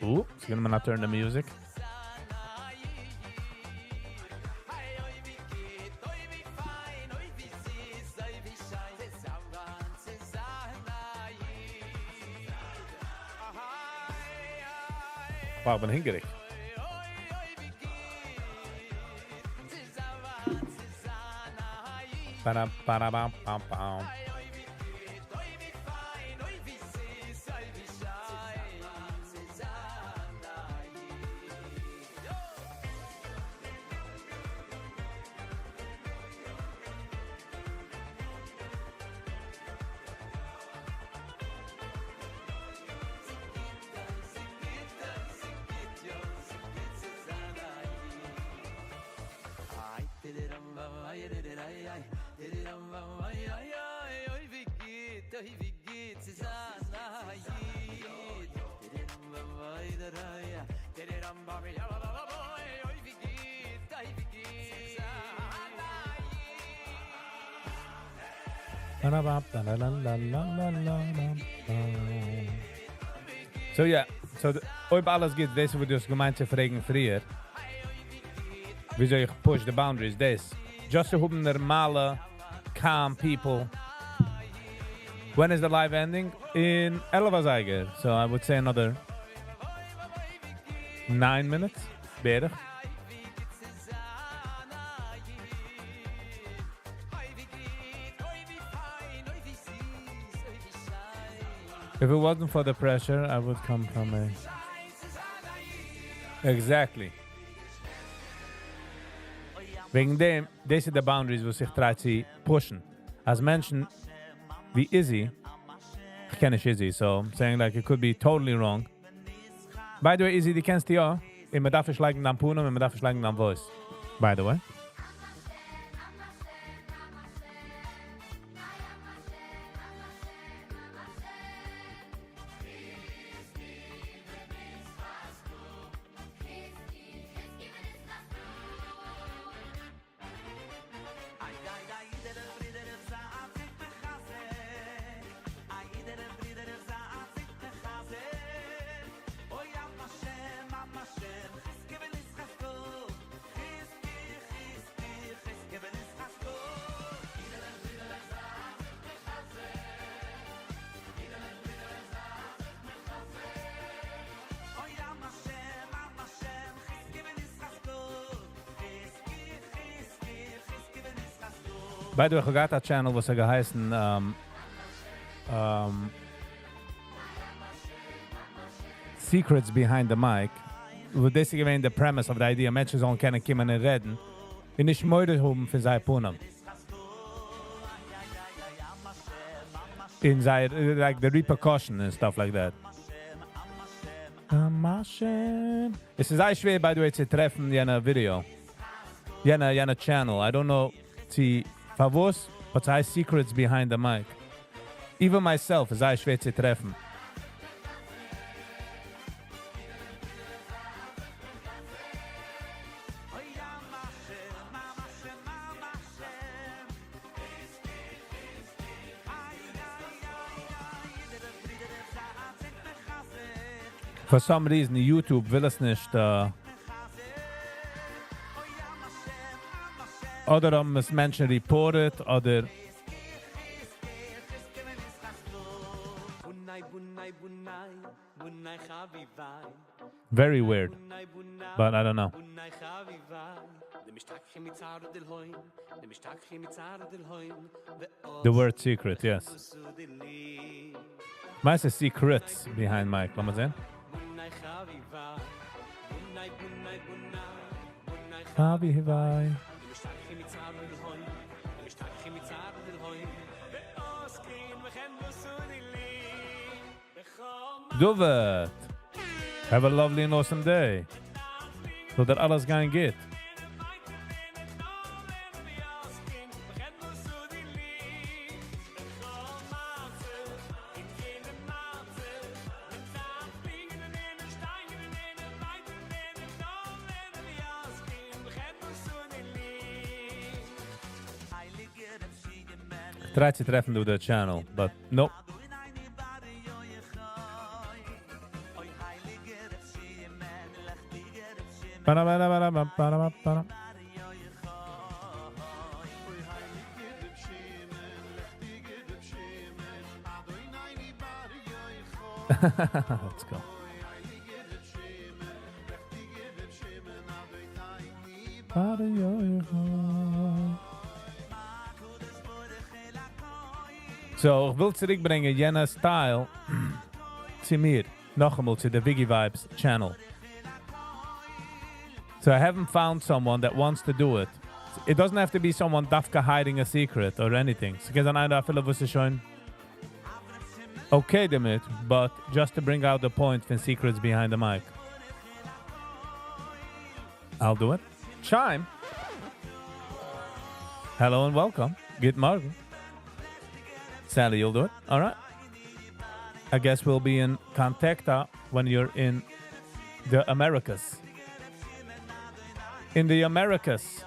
Ooh, it's gonna not turn the music. Wow, ik ben hingerig. Ba-da-ba-da-bam-bam-bam. So ja, ob alles geht, das wird das gemeint zu fragen früher. Wie soll ich push the boundaries? Das. Just to haben normale, calm people. When is the live ending? In 11 Eiger. So I would say another 9 minutes. Better. If it wasn't for the pressure, I would come from a... Exactly. Wegen dem, das sind die Boundaries, wo sich treibt sie pushen. Als Menschen wie Izzy, ich kenne nicht Izzy, so I'm saying like it could be totally wrong. By the way, Izzy, die kennst du ja. Man darf nicht liken dein Puno, man darf nicht liken dein Voice. By the way. By the way, ich habe einen Channel, was geheißen Secrets Behind the Mic. Wo das gewesen the premise of the idea, Menschen sollen können kommen und reden. Und nicht Mörder haben für seine Punem. In seine, like the repercussion and stuff like that. Es ist sehr schwer, by the way, zu treffen, jene Video. Jene Channel. I don't know, Favos, but I secrets behind the mic. Even myself is sehr schwer zu treffen. For some reason, YouTube will es nicht. Oder haben es Menschen reported, oder... Very weird. But I don't know. The word secret, yes. Meistens secrets behind Mike. Lass mal sehen. Havivai. Duvet. Have a lovely and awesome day. So that alles gaan geht. Try to treffen to the channel, but nope. Let's go. So, ich will zurückbringen jener Style zu mir. Noch einmal zu der Viggy Vibes channel. So I haven't found someone that wants to do it. It doesn't have to be someone dafka hiding a secret or anything. So because I feel like it's schon okay damit, but just to bring out the point from secrets behind the mic. I'll do it. Chime. Hello and welcome. Good morning. Sally, you'll do it? All right. I guess we'll be in contact when you're in the Americas. In the Americas.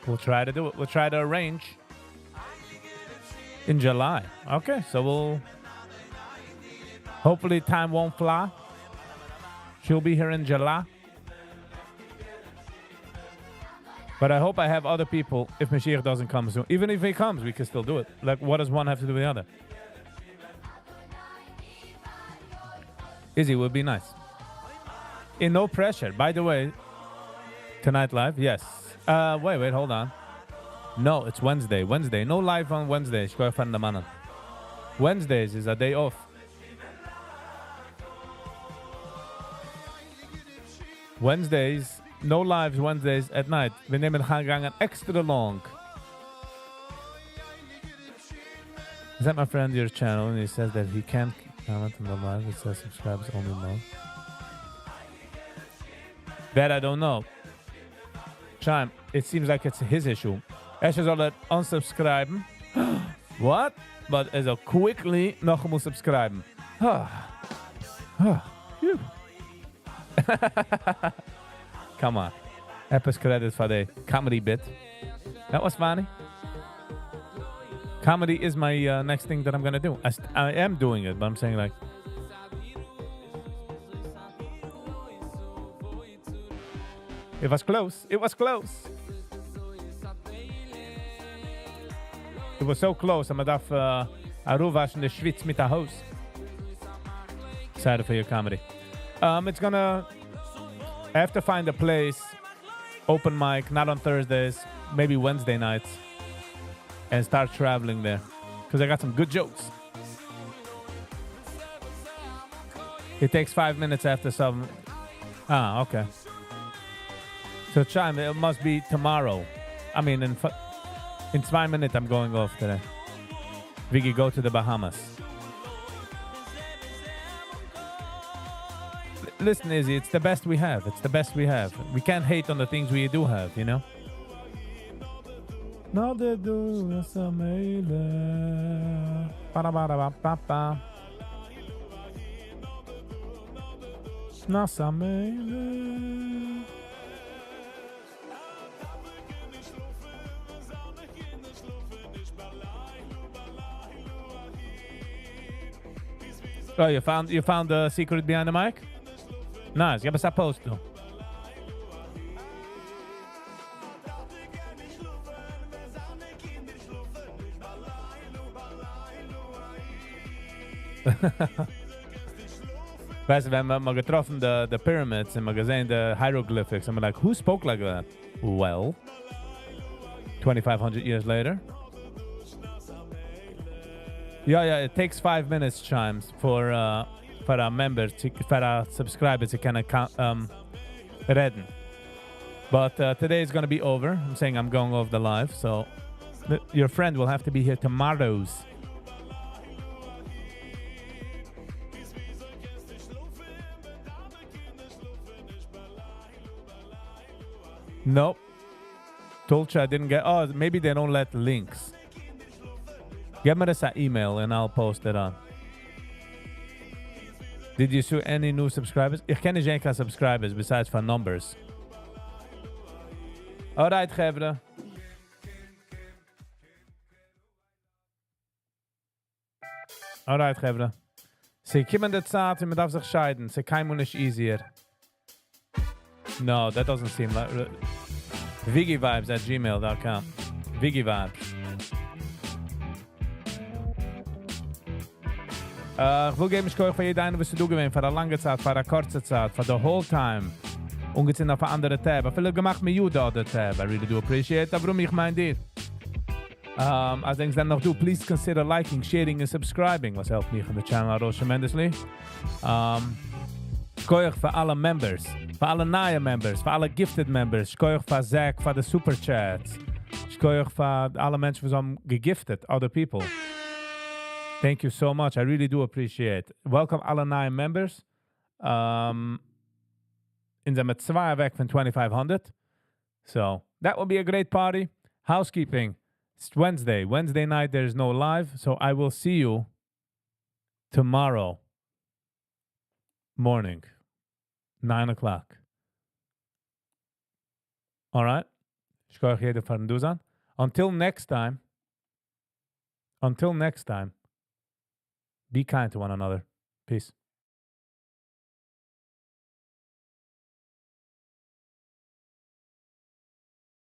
We'll try to do it. We'll try to arrange in July. Okay, so we'll... Hopefully time won't fly. She'll be here in July. But I hope I have other people if Mashiach doesn't come soon. Even if he comes, we can still do it. Like, what does one have to do with the other? Izzy would be nice. In no pressure. By the way, tonight live? Yes. Wait, hold on. No, it's Wednesday. Wednesday. No live on Wednesday. Wednesdays is a day off. Wednesdays, no lives Wednesdays at night. We nemen gaan extra long. Is that my friend your channel? And he says that he can't comment on the live. It says subscribers only now. That I don't know. Chime, it seems like it's his issue. Asher zal het unsubscriben. What? But as a quickly nog moet subscriben. Come on. Epic credit for the comedy bit. That was funny. Comedy is my next thing that I'm going to do. I am doing it, but I'm saying like... It was close. It was close. It was so close. I'm going to aruvash in the Schwitz mit der Hose. Excited for your comedy. It's going to... I have to find a place, open mic, not on Thursdays, maybe Wednesday nights, and start traveling there. Because I got some good jokes. It takes 5 minutes after some... Ah, okay. So, Chime, it must be tomorrow. I mean, in 2 minutes, I'm going off today. Viggy, go to the Bahamas. Listen, Izzy, it's the best we have. It's the best we have. We can't hate on the things we do have, you know? No, they do. It's a mailer. Nasa mailer. Oh, you found the secret behind the mic? Nice. Jag är supposed to. Weißt du, wenn wir mal getroffen the pyramids and wir gesehen the hieroglyphics and we're like, who spoke like that? Well, 2,500 years later. Yeah, it takes 5 minutes, Chimes, for our members, for our subscribers to kind of redden. But today is going to be over. I'm saying I'm going off the live, so your friend will have to be here tomorrow's. Nope. Told you I didn't get... Oh, maybe they don't let links. Give me this email and I'll post it on. Did you see any new subscribers? Ich kenne geen subscribers besides for numbers. Alright, Gevre. Alright, Gevre. Sie kommen in der Zeit und man darf sich scheiden. Sie kann man nicht easier. No, that doesn't seem like... ViggyVibes@gmail.com. Viggy Vibes. Ich will geben, ich kann euch für jeden, was du gewinnt, für eine lange Zeit, für eine kurze Zeit, für the whole time. Ungezien auf eine andere Tab. Ich will gemacht mit you the other tab. I really do appreciate it. Warum ich meine dir? Als ich dann noch du, please consider liking, sharing and subscribing. Was helpt mich in der Channel auch tremendously. Ich kann euch für alle Members, für alle neue Members, für alle gifted Members. Ich kann euch für Zach, für die Super Chats. Ich kann euch für alle Menschen, die haben gegiftet, other people. Thank you so much. I really do appreciate it. Welcome alle neue Members. In the met 2 weg van 2,500. So, that will be a great party. Housekeeping. It's Wednesday. Wednesday night, there's no live. So, I will see you tomorrow morning, 9 o'clock. All right? Until next time, be kind to one another. Peace.